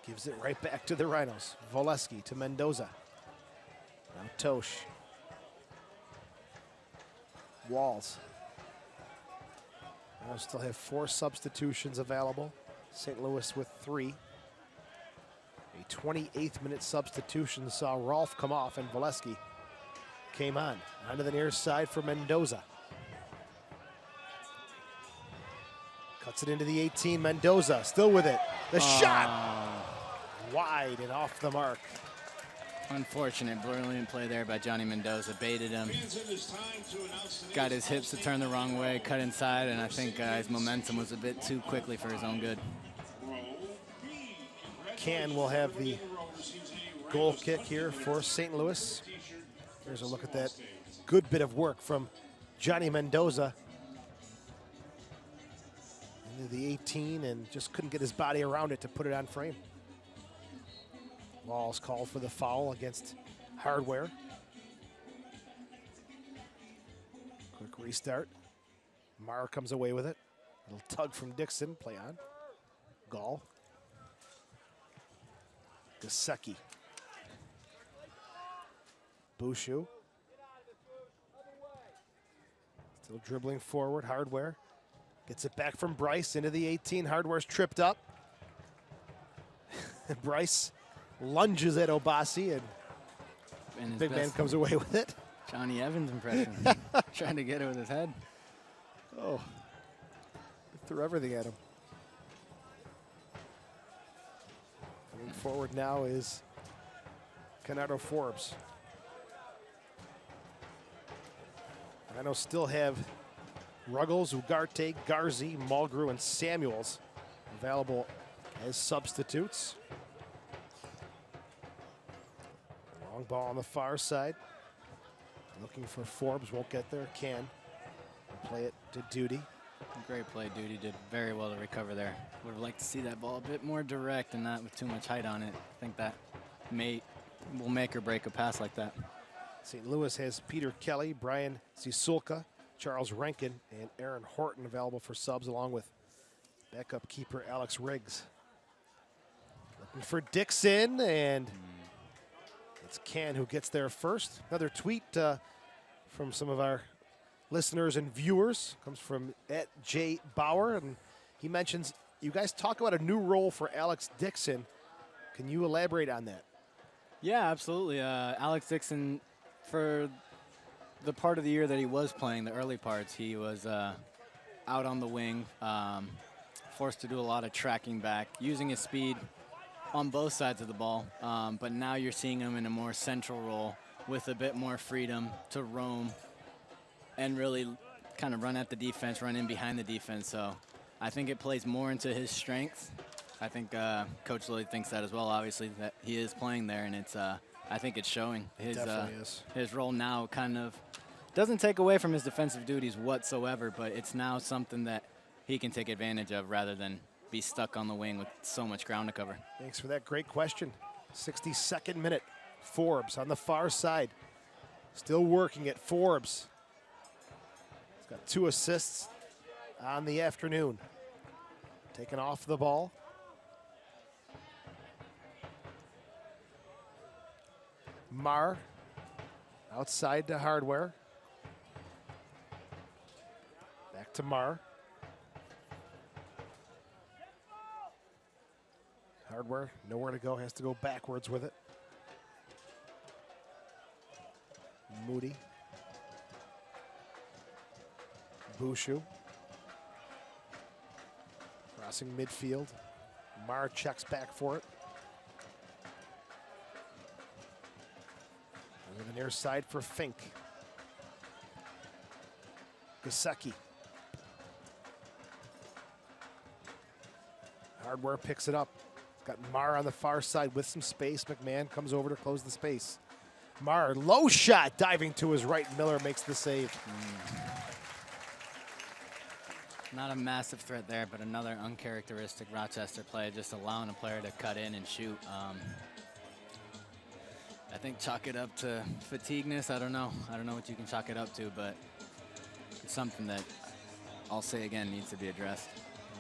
gives it right back to the Rhinos. Voleski to Mendoza. Now Tosh. Walls. Now still have 4 substitutions available. St. Louis with 3. A 28th minute substitution saw Rolfe come off and Voleski came on. Onto the near side for Mendoza. Cuts it into the 18, Mendoza still with it. The shot! Wide and off the mark. Unfortunate, brilliant play there by Johnny Mendoza. Baited him. Got his hips to turn the wrong way, cut inside, and I think his momentum was a bit too quickly for his own good. Can will have the goal kick here for St. Louis. Here's a look at that good bit of work from Johnny Mendoza. Into the 18 and just couldn't get his body around it to put it on frame. Walls called for the foul against Hardware. Quick restart. Marr comes away with it. A little tug from Dixon. Play on. Gall. Gasecki. Bushu. Still dribbling forward. Hardware. Gets it back from Bryce into the 18. Hardware's tripped up. Bryce lunges at Obasi, and big man comes away with it. Johnny Evans impression. Trying to get it with his head. Oh, threw everything at him. Moving forward now is Canardo Forbes. I know still have Ruggles, Ugarte, Garzi, Mulgrew, and Samuels available as substitutes. Long ball on the far side. Looking for Forbes, won't get there. Can play it to Duty. Great play, Duty did very well to recover there. Would have liked to see that ball a bit more direct and not with too much height on it. I think that will make or break a pass like that. St. Louis has Peter Kelly, Brian Zisulka, Charles Rankin, and Aaron Horton available for subs, along with backup keeper Alex Riggs. Looking for Dixon, and it's Can who gets there first. Another tweet from some of our listeners and viewers comes from @J Bauer, and he mentions you guys talk about a new role for Alex Dixon. Can you elaborate on that? Yeah, absolutely. Alex Dixon, for the part of the year that he was playing, the early parts, he was out on the wing, forced to do a lot of tracking back, using his speed on both sides of the ball. But now you're seeing him in a more central role with a bit more freedom to roam and really kind of run at the defense, run in behind the defense. So I think it plays more into his strengths. I think Coach Lloyd thinks that as well, obviously, that he is playing there, and it's I think it's showing. His role now kind of doesn't take away from his defensive duties whatsoever, but it's now something that he can take advantage of rather than be stuck on the wing with so much ground to cover. Thanks for that great question. 62nd minute. Forbes on the far side. Still working at Forbes. He's got 2 assists on the afternoon. Taken off the ball. Marr outside to Hardware. Back to Marr. Hardware, nowhere to go, has to go backwards with it. Moody. Bushu. Crossing midfield. Marr checks back for it. Over the Near side for Fink. Gasecki. Hardware picks it up. Got Marr on the far side with some space. McMahon comes over to close the space. Marr, low shot, diving to his right. Miller makes the save. Not a massive threat there, but another uncharacteristic Rochester play, just allowing a player to cut in and shoot. I think chalk it up to fatigueness. I don't know what you can chalk it up to, but it's something that I'll say again needs to be addressed.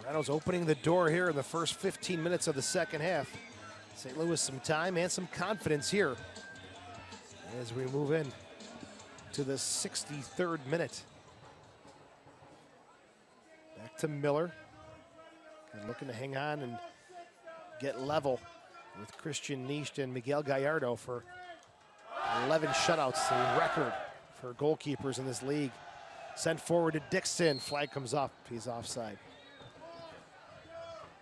Reynolds opening the door here in the first 15 minutes of the second half. St. Louis some time and some confidence here as we move in to the 63rd minute. Back to Miller. And looking to hang on and get level with Christian Nisht and Miguel Gallardo for 11 shutouts, the record for goalkeepers in this league. Sent forward to Dixon. Flag comes up. He's offside.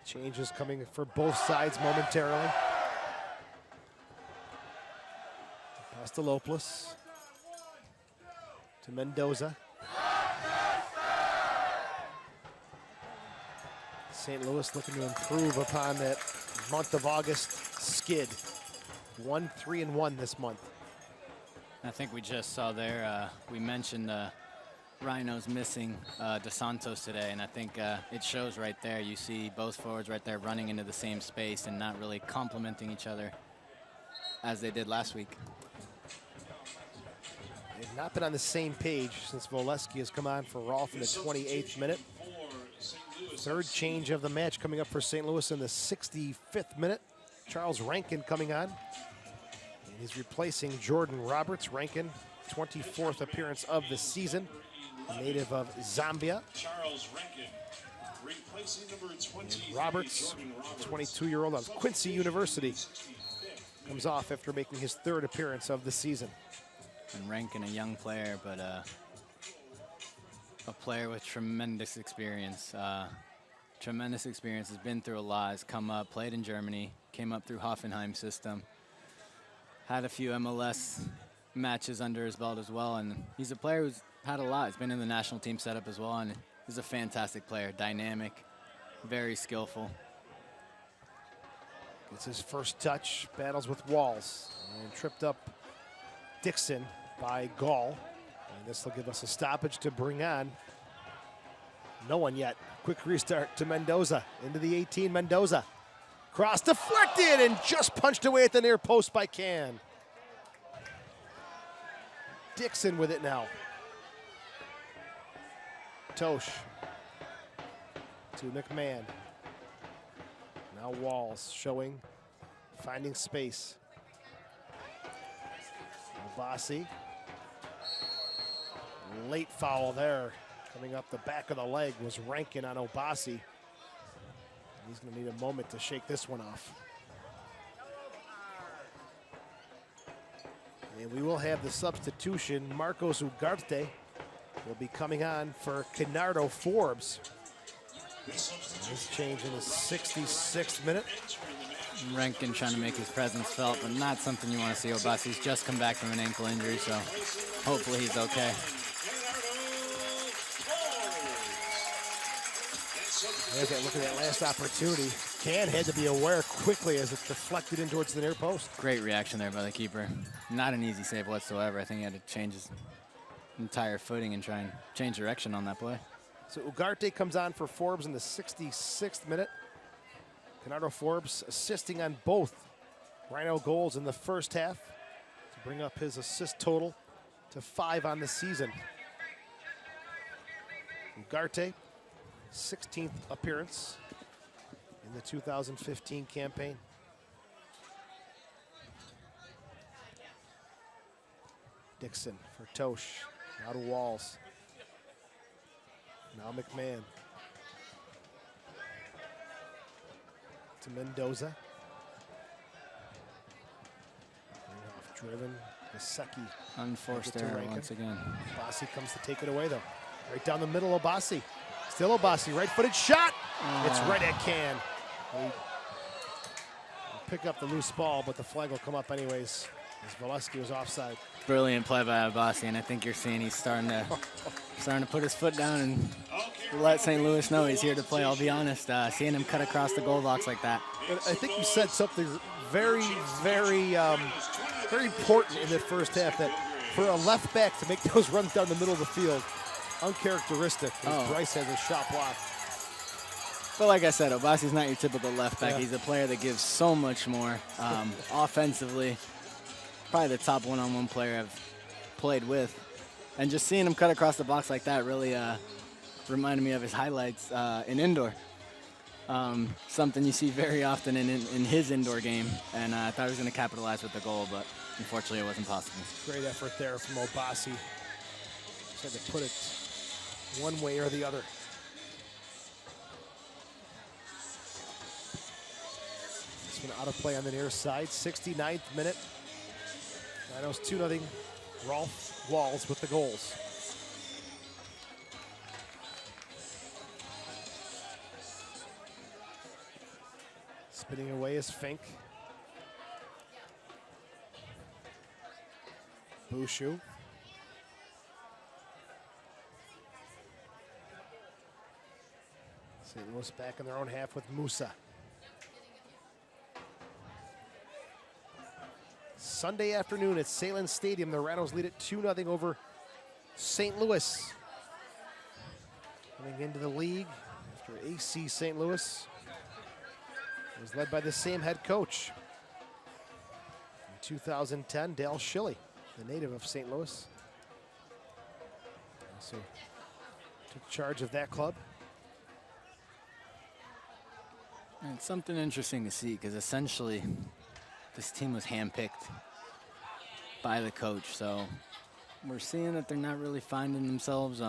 Changes coming for both sides momentarily. Pastelopoulos to Mendoza. St. Louis looking to improve upon that month of August skid. 1-3-1 this month. I think we just saw there, we mentioned Rhinos missing DeSantos today, and I think it shows right there. You see both forwards right there running into the same space and not really complementing each other as they did last week. They've not been on the same page since Voleski has come on for Rolfe in the 28th minute. Third change of the match coming up for St. Louis in the 65th minute. Charles Rankin coming on. And he's replacing Jordan Roberts. Rankin, 24th appearance of the season. Native of Zambia. Charles Rankin, replacing number 20. And Roberts, 22-year-old of Quincy University, comes off after making his third appearance of the season. And Rankin, a young player, but a player with tremendous experience. Has been through a lot, has come up, played in Germany, came up through Hoffenheim system, had a few MLS matches under his belt as well, and he's a player who's had a lot. He's been in the national team setup as well, and he's a fantastic player, dynamic, very skillful. Gets his first touch, battles with Walls, and tripped up Dixon by Gall. And this will give us a stoppage to bring on no one yet. Quick restart to Mendoza, into the 18, Mendoza. Cross deflected and just punched away at the near post by Can. Dixon with it now. Tosh to McMahon. Now Walls showing, finding space. Obasi. Late foul there. Coming up the back of the leg was Rankin on Obasi. He's going to need a moment to shake this one off. And we will have the substitution. Marcos Ugarte will be coming on for Kenardo Forbes. This change in the 66th minute. Rankin trying to make his presence felt, but not something you want to see. Obasi's just come back from an ankle injury, so hopefully he's okay. Look at that last opportunity. Can had to be aware quickly as it deflected in towards the near post. Great reaction there by the keeper. Not an easy save whatsoever. I think he had to change his entire footing and try and change direction on that play. So Ugarte comes on for Forbes in the 66th minute. Kenardo Forbes assisting on both Rhino goals in the first half to bring up his assist total to 5 on the season. Ugarte, 16th appearance in the 2015 campaign. Dixon for Tosh, now to Walls. Now McMahon. To Mendoza. Off driven, Gasecki. Unforced error once again. Obasi comes to take it away though. Right down the middle, Obasi. Still Obasi, right-footed shot. It's right at Can. He'll pick up the loose ball, but the flag will come up anyways. As Volesky was offside. Brilliant play by Abbasi, and I think you're seeing he's starting to put his foot down and let St. Louis know he's here to play. I'll be honest, seeing him cut across the goal box like that. I think you said something very, very, very important in the first half, that for a left back to make those runs down the middle of the field, uncharacteristic. Bryce has a shot blocked. But like I said, Abbasi's not your typical left back. Yeah. He's a player that gives so much more offensively. Probably the top one-on-one player I've played with. And just seeing him cut across the box like that really reminded me of his highlights in indoor. Something you see very often in his indoor game. And I thought he was going to capitalize with the goal, but unfortunately it wasn't possible. Great effort there from Abbasi. Just had to put it one way or the other. This one out of play on the near side. 69th minute. Rhinos 2-0. Rolfe Walls with the goals. Spinning away is Fink. Bushu. St. Louis back in their own half with Musa. Sunday afternoon at Salem Stadium, the Rhinos lead it 2-0 over St. Louis. Coming into the league after AC St. Louis was led by the same head coach. In 2010, Dale Schilly, the native of St. Louis. Also took charge of that club. And it's something interesting to see, because essentially this team was handpicked by the coach. So we're seeing that they're not really finding themselves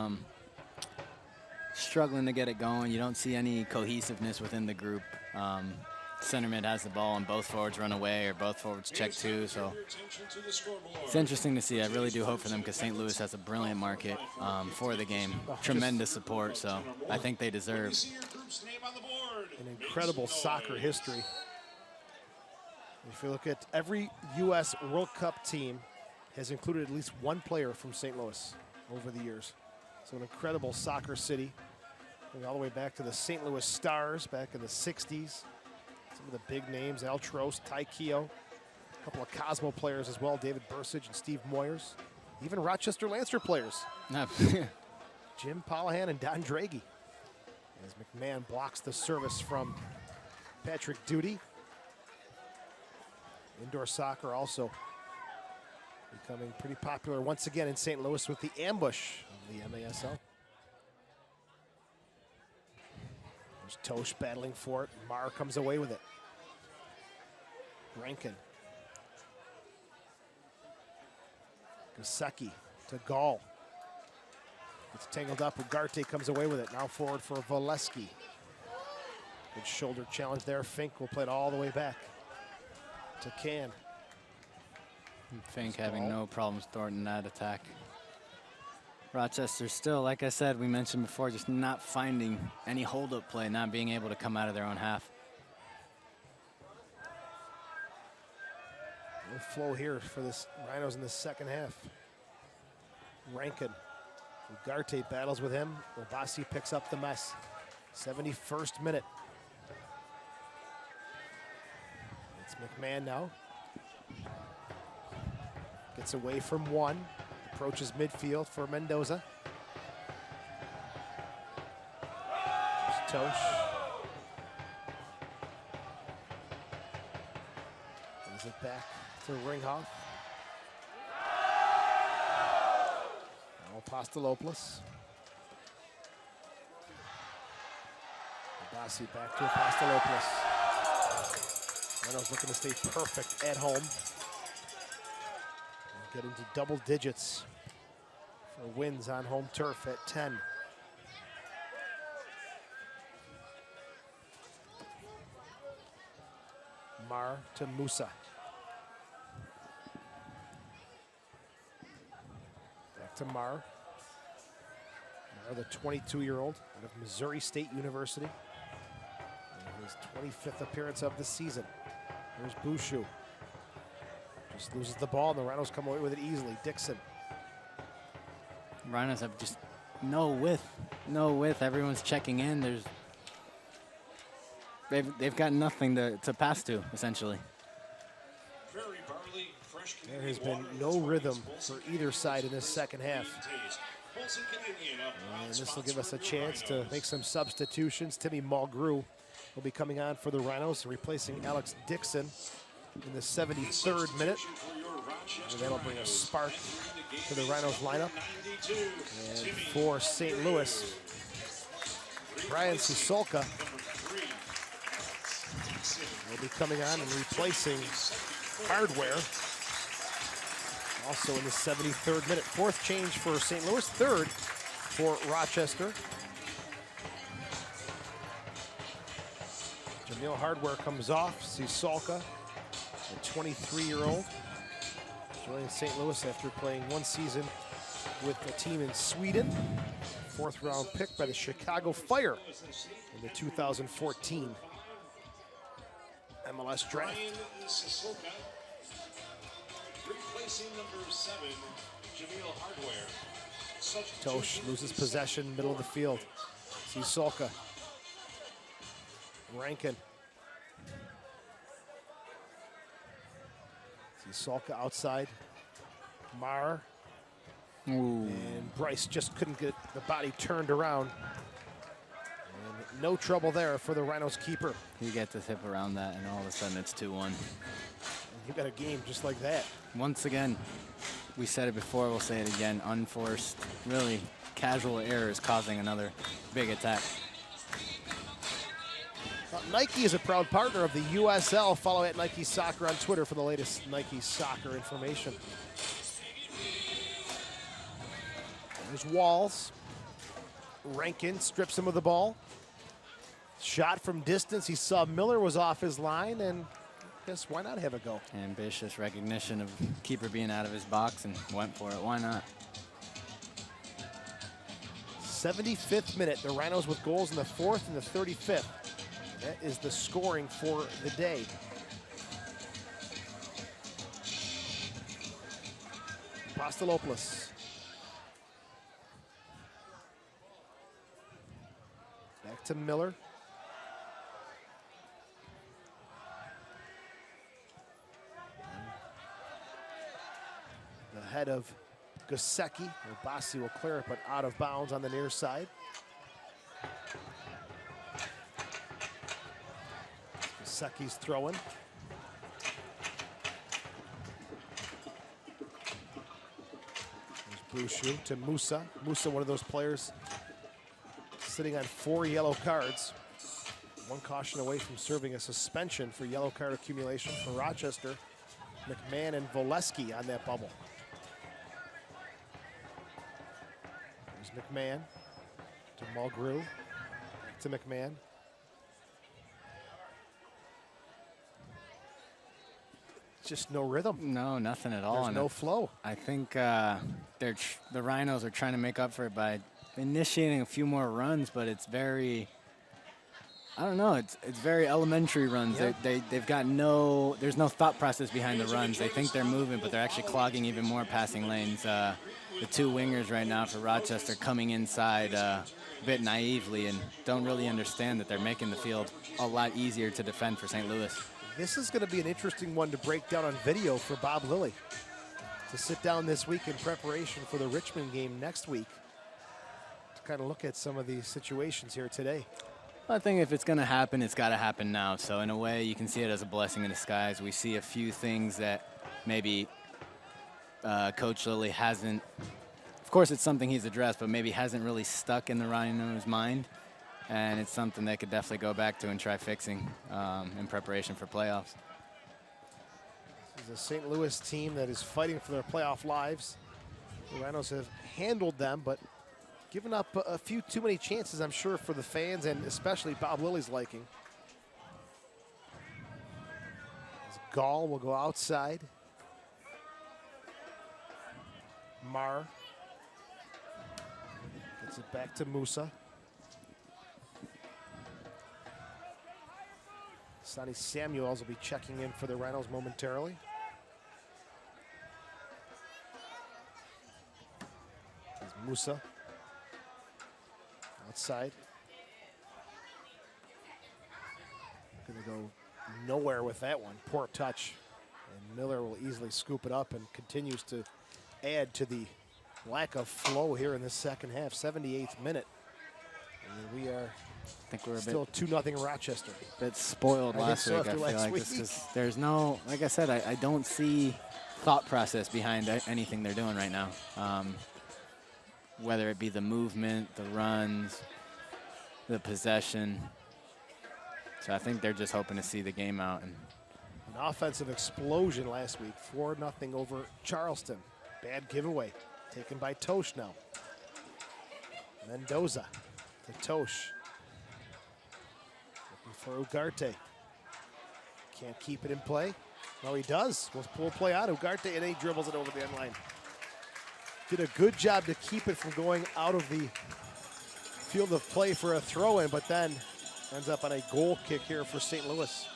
struggling to get it going. You don't see any cohesiveness within the group. Center mid has the ball and both forwards run away, or both forwards check two. So it's interesting to see. I really do hope for them, because St. Louis has a brilliant market for the game. Tremendous support, so I think they deserve an incredible soccer history. If you look at every U.S. World Cup team has included at least one player from St. Louis over the years. So an incredible soccer city. Going all the way back to the St. Louis Stars back in the 60s. Some of the big names, Al Trost, Ty Keogh. A couple of Cosmo players as well, David Bursage and Steve Moyers. Even Rochester Lancer players. Jim Pollahan and Don Draghi. As McMahon blocks the service from Patrick Duty. Indoor soccer also becoming pretty popular once again in St. Louis with the ambush of the MASL. There's Tosh battling for it. Marr comes away with it. Rankin. Gasecki to Gall. It's tangled up. Ugarte comes away with it. Now forward for Volesky. Good shoulder challenge there. Fink will play it all the way back to Can. Fink having no problems starting that attack. Rochester still, like I said, we mentioned before, just not finding any hold-up play, not being able to come out of their own half. No flow here for this Rhinos in the second half. Rankin. Ugarte battles with him. Abbasi picks up the mess. 71st minute. It's McMahon now. Gets away from one. Approaches midfield for Mendoza. There's Tosh. Brings it back to Ringhoff. Now Apostolopoulos. Abbasi back to Apostolopoulos. Rhinos looking to stay perfect at home. Get into double digits for wins on home turf at 10. Marr to Musa. Back to Marr. Marr, the 22-year-old out of Missouri State University. And his 25th appearance of the season. Here's Bushu. Just loses the ball, and the Rhinos come away with it easily. Dixon. Rhinos have just no width. No width. Everyone's checking in. They've got nothing to pass to, essentially. There has been no rhythm for either side in this second half. And this will give us a chance to make some substitutions. Timmy Mulgrew will be coming on for the Rhinos, replacing Alex Dixon in the 73rd minute. And that'll bring a spark to the Rhinos lineup. And for St. Louis, Brian Susolka will be coming on and replacing Hardware. Also in the 73rd minute. Fourth change for St. Louis, third for Rochester. Jamil Hardware comes off. Susolka, a 23-year-old, joining St. Louis after playing one season with a team in Sweden. Fourth round pick by the Chicago Fire in the 2014 MLS draft. Replacing number 7, Jamil Hardware. Tosh loses possession, middle of the field. Susolka. Rankin. Susolka outside. Marr. And Bryce just couldn't get the body turned around. And no trouble there for the Rhinos keeper. He gets his hip around that, and all of a sudden it's 2-1. You got a game just like that. Once again, we said it before, we'll say it again, unforced, really casual errors causing another big attack. Nike is a proud partner of the USL. Follow at Nike Soccer on Twitter for the latest Nike Soccer information. There's Walls. Rankin strips him of the ball. Shot from distance. He saw Miller was off his line, and guess why not have a go? Ambitious recognition of keeper being out of his box and went for it. Why not? 75th minute. The Rhinos with goals in the 4th and the 35th. That is the scoring for the day. Apostolopoulos. Back to Miller. The head of Gosecki. Bassi will clear it, but out of bounds on the near side. Gosecki's throwing. There's Bouchou to Musa. Musa, one of those players sitting on 4 yellow cards. One caution away from serving a suspension for yellow card accumulation for Rochester. McMahon and Voleski on that bubble. There's McMahon to Mulgrew, back to McMahon. Just no rhythm. No, nothing at all. There's no flow. I think the Rhinos are trying to make up for it by initiating a few more runs, but it's very, I don't know, it's very elementary runs. Yeah. They've got there's no thought process behind the runs. They think they're moving, but they're actually clogging even more passing lanes. The 2 wingers right now for Rochester coming inside a bit naively and don't really understand that they're making the field a lot easier to defend for St. Louis. This is going to be an interesting one to break down on video for Bob Lilly. To sit down this week in preparation for the Richmond game next week. To kind of look at some of these situations here today. I think if it's going to happen, it's got to happen now. So in a way, you can see it as a blessing in disguise. We see a few things that maybe Coach Lilly hasn't, of course it's something he's addressed, but maybe hasn't really stuck in the Rhinos' mind. And it's something they could definitely go back to and try fixing in preparation for playoffs. This is a St. Louis team that is fighting for their playoff lives. The Rhinos have handled them, but given up a few too many chances, I'm sure, for the fans and especially Bob Lilly's liking. As Gall will go outside. Marr gets it back to Musa. Sonny Samuels will be checking in for the Rhinos momentarily. Musa. Outside. Gonna go nowhere with that one. Poor touch. And Miller will easily scoop it up and continues to add to the lack of flow here in the second half. 78th minute. And we are still 2-0 Rochester. A bit spoiled last week, I feel like. Just 'cause there's no, like I said, I don't see thought process behind anything they're doing right now. Whether it be the movement, the runs, the possession. So I think they're just hoping to see the game out. And an offensive explosion last week, 4-0 over Charleston. Bad giveaway, taken by Tosh now. Mendoza to Tosh. Looking for Ugarte. Can't keep it in play. No, he does. We'll play out Ugarte, and he dribbles it over the end line. Did a good job to keep it from going out of the field of play for a throw-in, but then ends up on a goal kick here for St. Louis.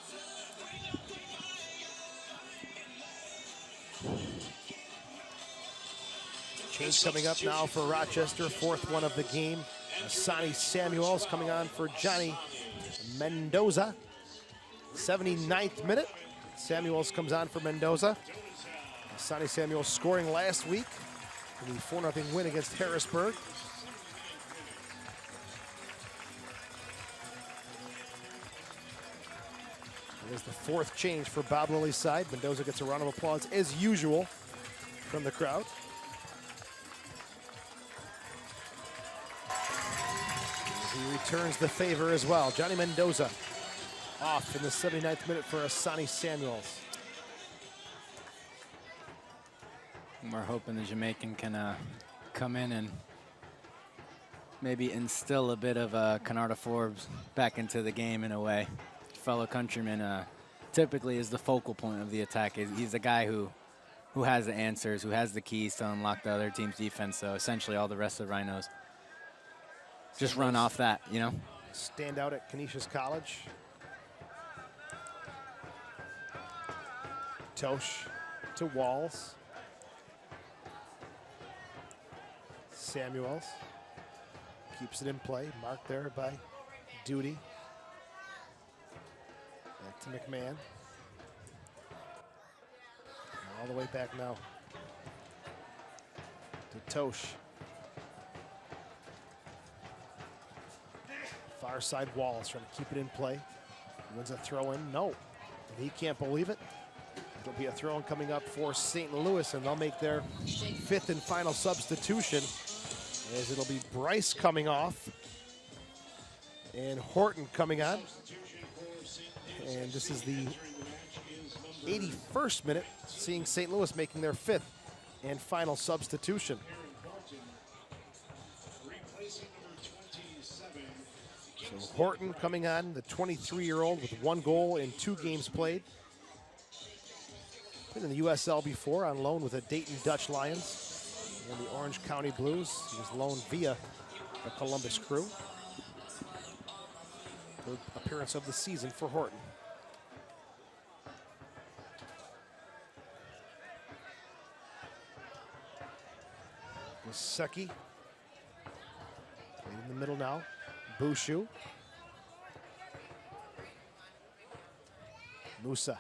Change coming up now for Rochester, fourth one of the game. Sonny Samuels coming on for Johnny Mendoza. 79th minute. Samuels comes on for Mendoza. Sonny Samuels scoring last week in the 4-0 win against Harrisburg. It is the fourth change for Bob Lilly's side. Mendoza gets a round of applause as usual from the crowd. He returns the favor as well. Johnny Mendoza off in the 79th minute for Sonny Samuels. we're hoping the Jamaican can come in and maybe instill a bit of Canarda Forbes back into the game in a way. Fellow countryman typically is the focal point of the attack. He's the guy who has the answers, who has the keys to unlock the other team's defense. So essentially all the rest of the Rhinos just run off that, you know? Stand out at Canisius College. Tosh to Walls. Samuels keeps it in play. Marked there by Duty. Back to McMahon. All the way back now to Tosh. Far side Walls trying to keep it in play. Wins a throw in. No. And he can't believe it. It'll be a throw in coming up for St. Louis, and they'll make their fifth and final substitution, as it'll be Bryce coming off and Horton coming on. And this is the 81st minute, seeing St. Louis making their fifth and final substitution. So Horton coming on, the 23-year-old with 1 goal in 2 games played. Been in the USL before, on loan with the Dayton Dutch Lions and the Orange County Blues. He was loaned via the Columbus Crew. Third appearance of the season for Horton. Seki in the middle now. Bushu. Musa.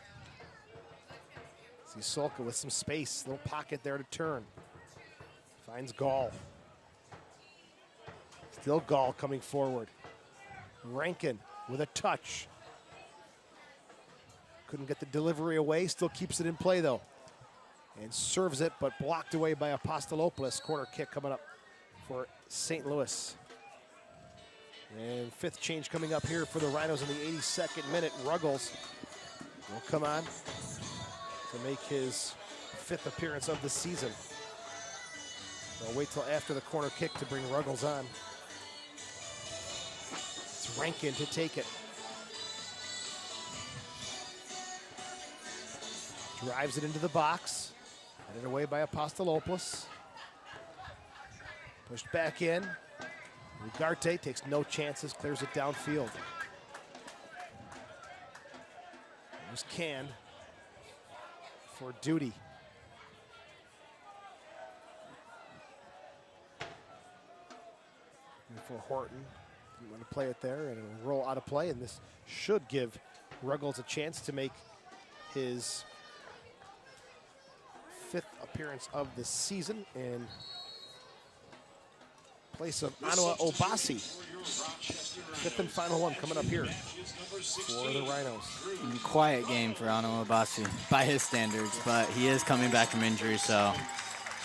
See Solka with some space, little pocket there to turn. Finds Gall. Still Gall coming forward. Rankin with a touch. Couldn't get the delivery away, still keeps it in play though. And serves it, but blocked away by Apostolopoulos. Corner kick coming up for St. Louis. And fifth change coming up here for the Rhinos in the 82nd minute. Ruggles will come on to make his 5th appearance of the season. They'll wait till after the corner kick to bring Ruggles on. It's Rankin to take it. Drives it into the box. Headed away by Apostolopoulos. Pushed back in. Ugarte takes no chances, clears it downfield. There's Can for Duty. And for Horton, didn't want to play it there, and it'll roll out of play, and this should give Ruggles a chance to make his 5th appearance of the season in place of Anua Obasi. 5th and final one coming up here for the Rhinos. Quiet game for Anua Obasi by his standards, but he is coming back from injury, so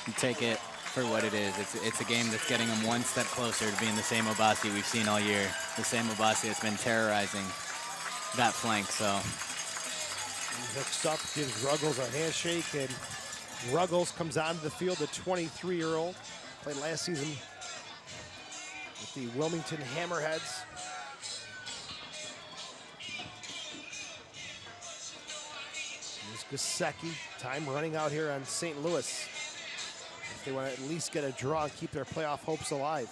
you take it for what it is. It's a game that's getting him one step closer to being the same Obasi we've seen all year. The same Obasi that's been terrorizing that flank, so. He hooks up, gives Ruggles a handshake, and Ruggles comes onto the field, the 23-year-old. Played last season with the Wilmington Hammerheads. Here's Gasecki. Time running out here on St. Louis. If they want to at least get a draw and keep their playoff hopes alive.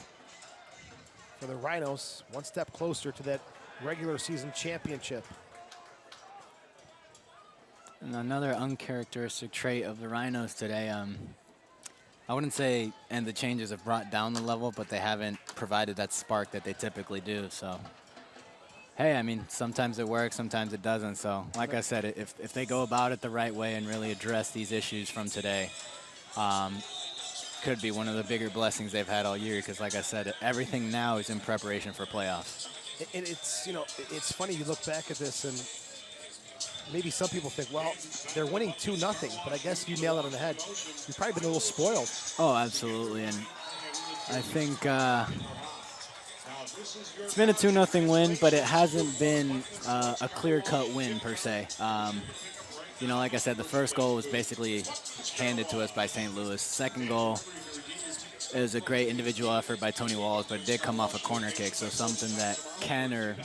For the Rhinos, one step closer to that regular season championship. And another uncharacteristic trait of the Rhinos today, I wouldn't say, and the changes have brought down the level, but they haven't provided that spark that they typically do. So, hey, I mean, sometimes it works, sometimes it doesn't. So, like I said, if they go about it the right way and really address these issues from today, could be one of the bigger blessings they've had all year. Because, like I said, everything now is in preparation for playoffs. And it's, you know, it's funny you look back at this and maybe some people think, well, they're winning 2-0, but I guess you nailed it on the head. You've probably been a little spoiled. Oh, absolutely, and I think it's been a 2-0 win, but it hasn't been a clear-cut win per se. You know, like I said, the first goal was basically handed to us by St. Louis. Second goal is a great individual effort by Tony Walls, but it did come off a corner kick, so something that can or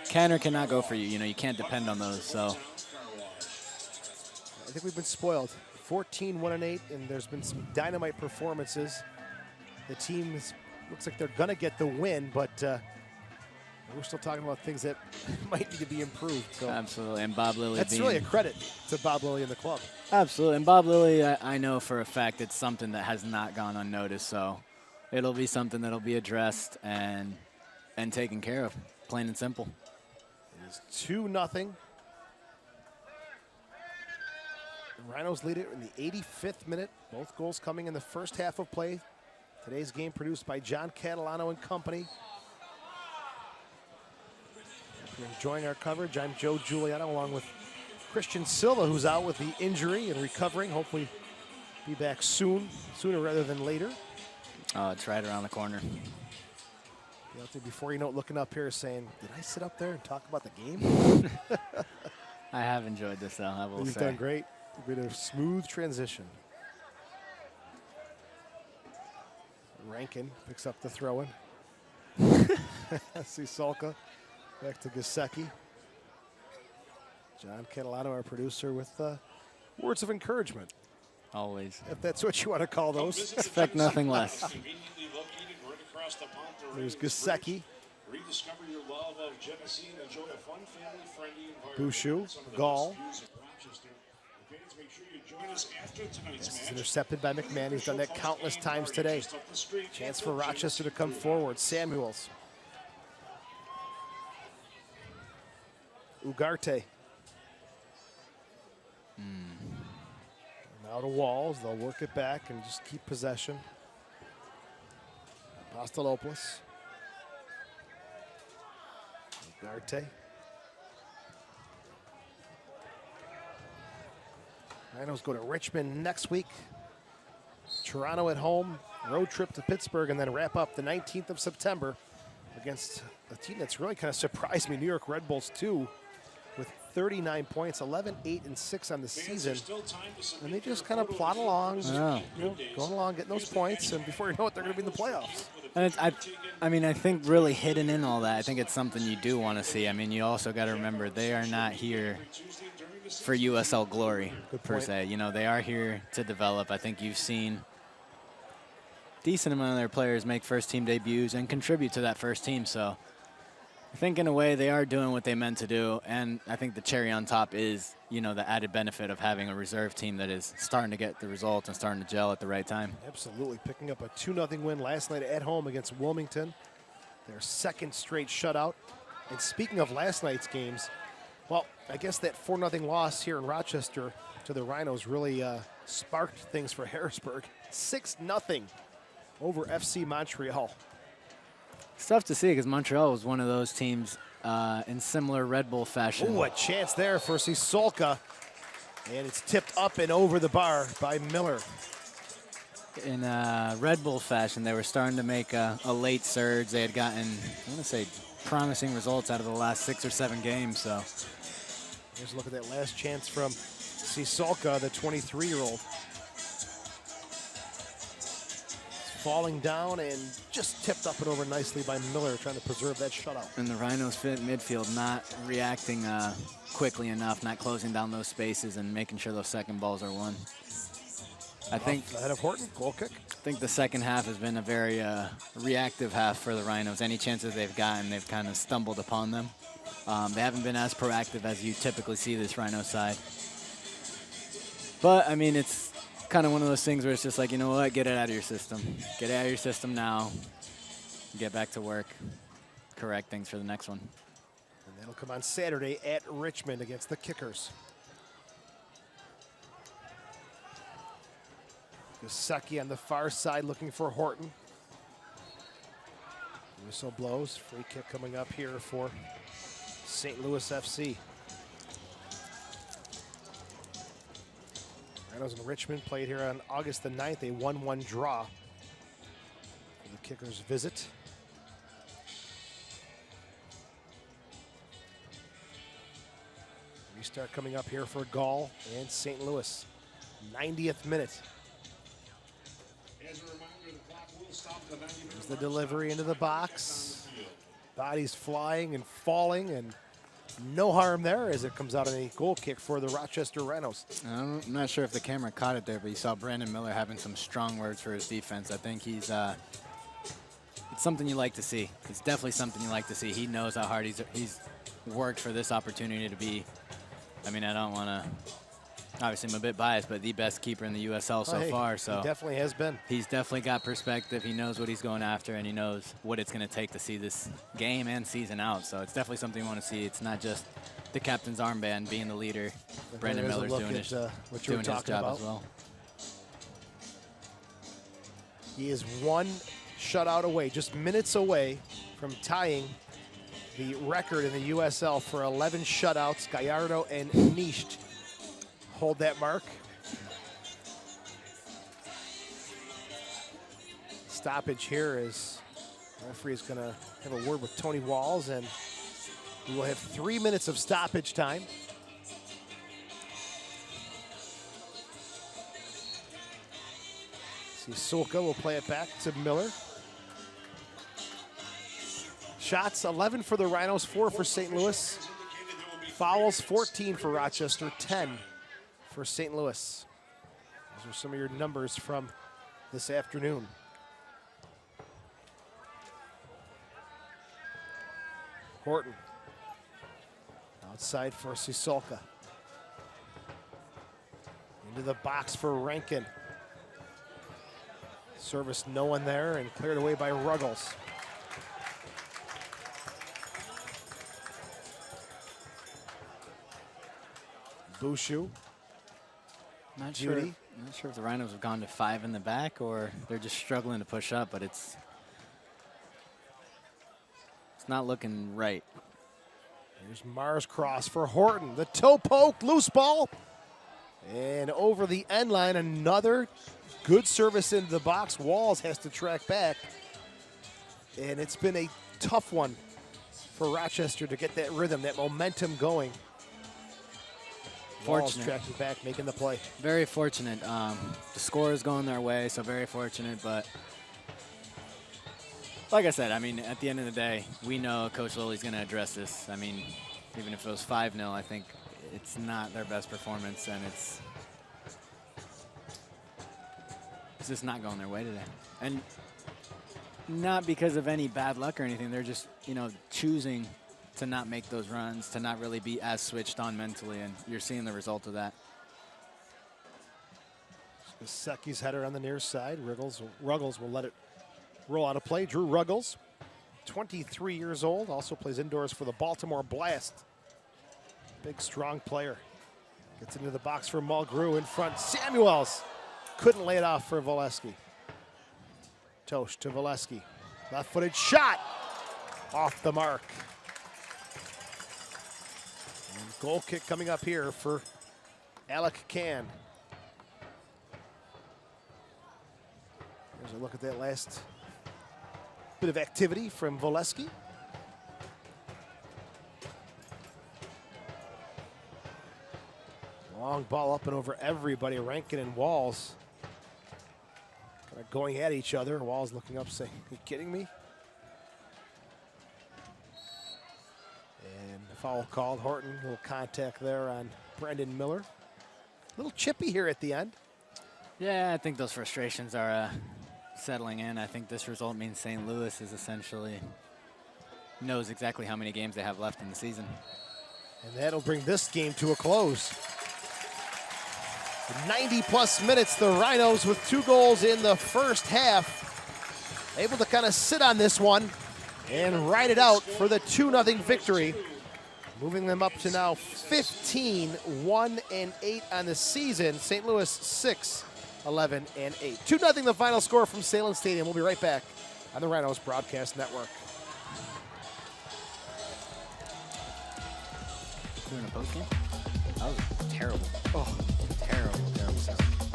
cannot go for you. You know, you can't depend on those. So I think we've been spoiled. 14-1-8, and there's been some dynamite performances. The team looks like they're going to get the win, but we're still talking about things that might need to be improved. So absolutely, and Bob Lilly. That's really a credit to Bob Lilly and the club. Absolutely, and Bob Lilly, I know for a fact it's something that has not gone unnoticed. So it'll be something that'll be addressed and taken care of, plain and simple. It is 2-0. The Rhinos lead it in the 85th minute. Both goals coming in the first half of play. Today's game produced by John Catalano and company. If you're enjoying our coverage, I'm Joe Giuliano along with Christian Silva, who's out with the injury and recovering. Hopefully be back soon, sooner rather than later. Oh, it's right around the corner. Be out there before you know it, looking up here saying, did I sit up there and talk about the game? I have enjoyed this, though, I will say. You've done great. Been a smooth transition. Rankin picks up the throw-in. Sisolka back to Gasecki. John Catalano, our producer, with words of encouragement. Always. If that's what you want to call those. Expect nothing less. There's Gasecki. Rediscover your love of Genesee and enjoy a fun, family-friendly environment. Bouchou, Gall. Make sure you join us after tonight's This is match. intercepted by McMahon. He's done that countless times today. Chance for Rochester to come forward. Samuels. Ugarte. Now to Walls. They'll work it back and just keep possession. Apostolopoulos. Ugarte. Rhinos go to Richmond next week. Toronto at home, road trip to Pittsburgh, and then wrap up the 19th of September against a team that's really kind of surprised me, New York Red Bulls 2, with 39 points, 11, 8, and 6 on the season. And they just kind of plod along, you know, going along, getting those points, and before you know it, they're going to be in the playoffs. And I mean, I think really hidden in all that, I think it's something you do want to see. I mean, you also got to remember they are not here for USL glory, per se. You know, they are here to develop. I think you've seen decent amount of their players make first-team debuts and contribute to that first team. So I think in a way they are doing what they meant to do. And I think the cherry on top is, you know, the added benefit of having a reserve team that is starting to get the results and starting to gel at the right time. Absolutely. Picking up a 2-0 win last night at home against Wilmington. Their second straight shutout. And speaking of last night's games, well, I guess that 4-0 loss here in Rochester to the Rhinos really sparked things for Harrisburg. 6-0 over FC Montreal. It's tough to see because Montreal was one of those teams in similar Red Bull fashion. Oh, a chance there for Sisolka. And it's tipped up and over the bar by Miller. In Red Bull fashion, they were starting to make a late surge. They had gotten, I want to say, promising results out of the last 6 or 7 games. So here's a look at that last chance from Sisolka, the 23-year-old. Falling down and just tipped up and over nicely by Miller, trying to preserve that shutout. And the Rhinos fit midfield not reacting quickly enough, not closing down those spaces and making sure those second balls are won. I think ahead of Horton, goal kick. I think the second half has been a very reactive half for the Rhinos. Any chances they've gotten, they've kind of stumbled upon them. They haven't been as proactive as you typically see this Rhino side. But, I mean, it's kind of one of those things where it's just like, you know what, get it out of your system. Get it out of your system now. Get back to work. Correct things for the next one. And that'll come on Saturday at Richmond against the Kickers. Gasecki on the far side looking for Horton. Whistle blows. Free kick coming up here for St. Louis FC. Rhinos and Richmond played here on August the 9th, a 1-1 draw for the Kickers' visit. Restart coming up here for Gall and St. Louis. 90th minute. As a reminder, the clock will stop at the 90-minute There's the delivery into the box. Bodies flying and falling, and no harm there as it comes out on a goal kick for the Rochester Rhinos. I'm not sure if the camera caught it there, but you saw Brandon Miller having some strong words for his defense. I think he's it's something you like to see. It's definitely something you like to see. He knows how hard he's worked for this opportunity to be, I mean, I don't want to, obviously I'm a bit biased, but the best keeper in the USL so far. So he definitely has been. He's definitely got perspective. He knows what he's going after, and he knows what it's going to take to see this game and season out. So it's definitely something you want to see. It's not just the captain's armband being the leader. Brandon Miller's doing his job as well. He is one shutout away, just minutes away from tying the record in the USL for 11 shutouts. Gallardo and Nisht hold that mark. Stoppage here is the referee is going to have a word with Tony Walls, and we will have 3 minutes of stoppage time. Sulka will play it back to Miller. Shots 11 for the Rhinos, 4 for St. Louis. Fouls 14 for Rochester, 10 for St. Louis. Those are some of your numbers from this afternoon. Horton. Outside for Sisolka. Into the box for Rankin. Service no one there and cleared away by Ruggles. Bouchou. Not sure if the Rhinos have gone to 5 in the back or they're just struggling to push up, but it's not looking right. Here's Mars cross for Horton. The toe poke, loose ball. And over the end line, another good service into the box. Walls has to track back. And it's been a tough one for Rochester to get that rhythm, that momentum going. Walls tracking back, making the play. Very fortunate. The score is going their way, so very fortunate. But like I said, I mean, at the end of the day, we know Coach Lilly's going to address this. I mean, even if it was 5-0, I think it's not their best performance, and it's just not going their way today. And not because of any bad luck or anything. They're just, choosing to not make those runs, to not really be as switched on mentally, and you're seeing the result of that. Secchi's header on the near side. Ruggles will let it roll out of play. Drew Ruggles. 23 years old, also plays indoors for the Baltimore Blast. Big, strong player. Gets into the box for Mulgrew in front. Samuels couldn't lay it off for Volesky. Tosh to Volesky. Left-footed shot off the mark. And goal kick coming up here for Alec Can. Here's a look at that last bit of activity from Volesky. Long ball up and over everybody. Rankin and Walls kind of going at each other. Walls looking up saying, "Are you kidding me?" And foul called. Horton, a little contact there on Brandon Miller. A little chippy here at the end. Yeah, I think those frustrations are settling in. I think this result means St. Louis is essentially knows exactly how many games they have left in the season. And that'll bring this game to a close. 90-plus minutes, the Rhinos with 2 goals in the first half. Able to kind of sit on this one and ride it out for the 2-0 victory. Moving them up to now 15-1-8 on the season. St. Louis 6-11-8. 2-0 the final score from Salem Stadium. We'll be right back on the Rhinos Broadcast Network. Doing a post game? That was terrible. Oh, Terrible sound.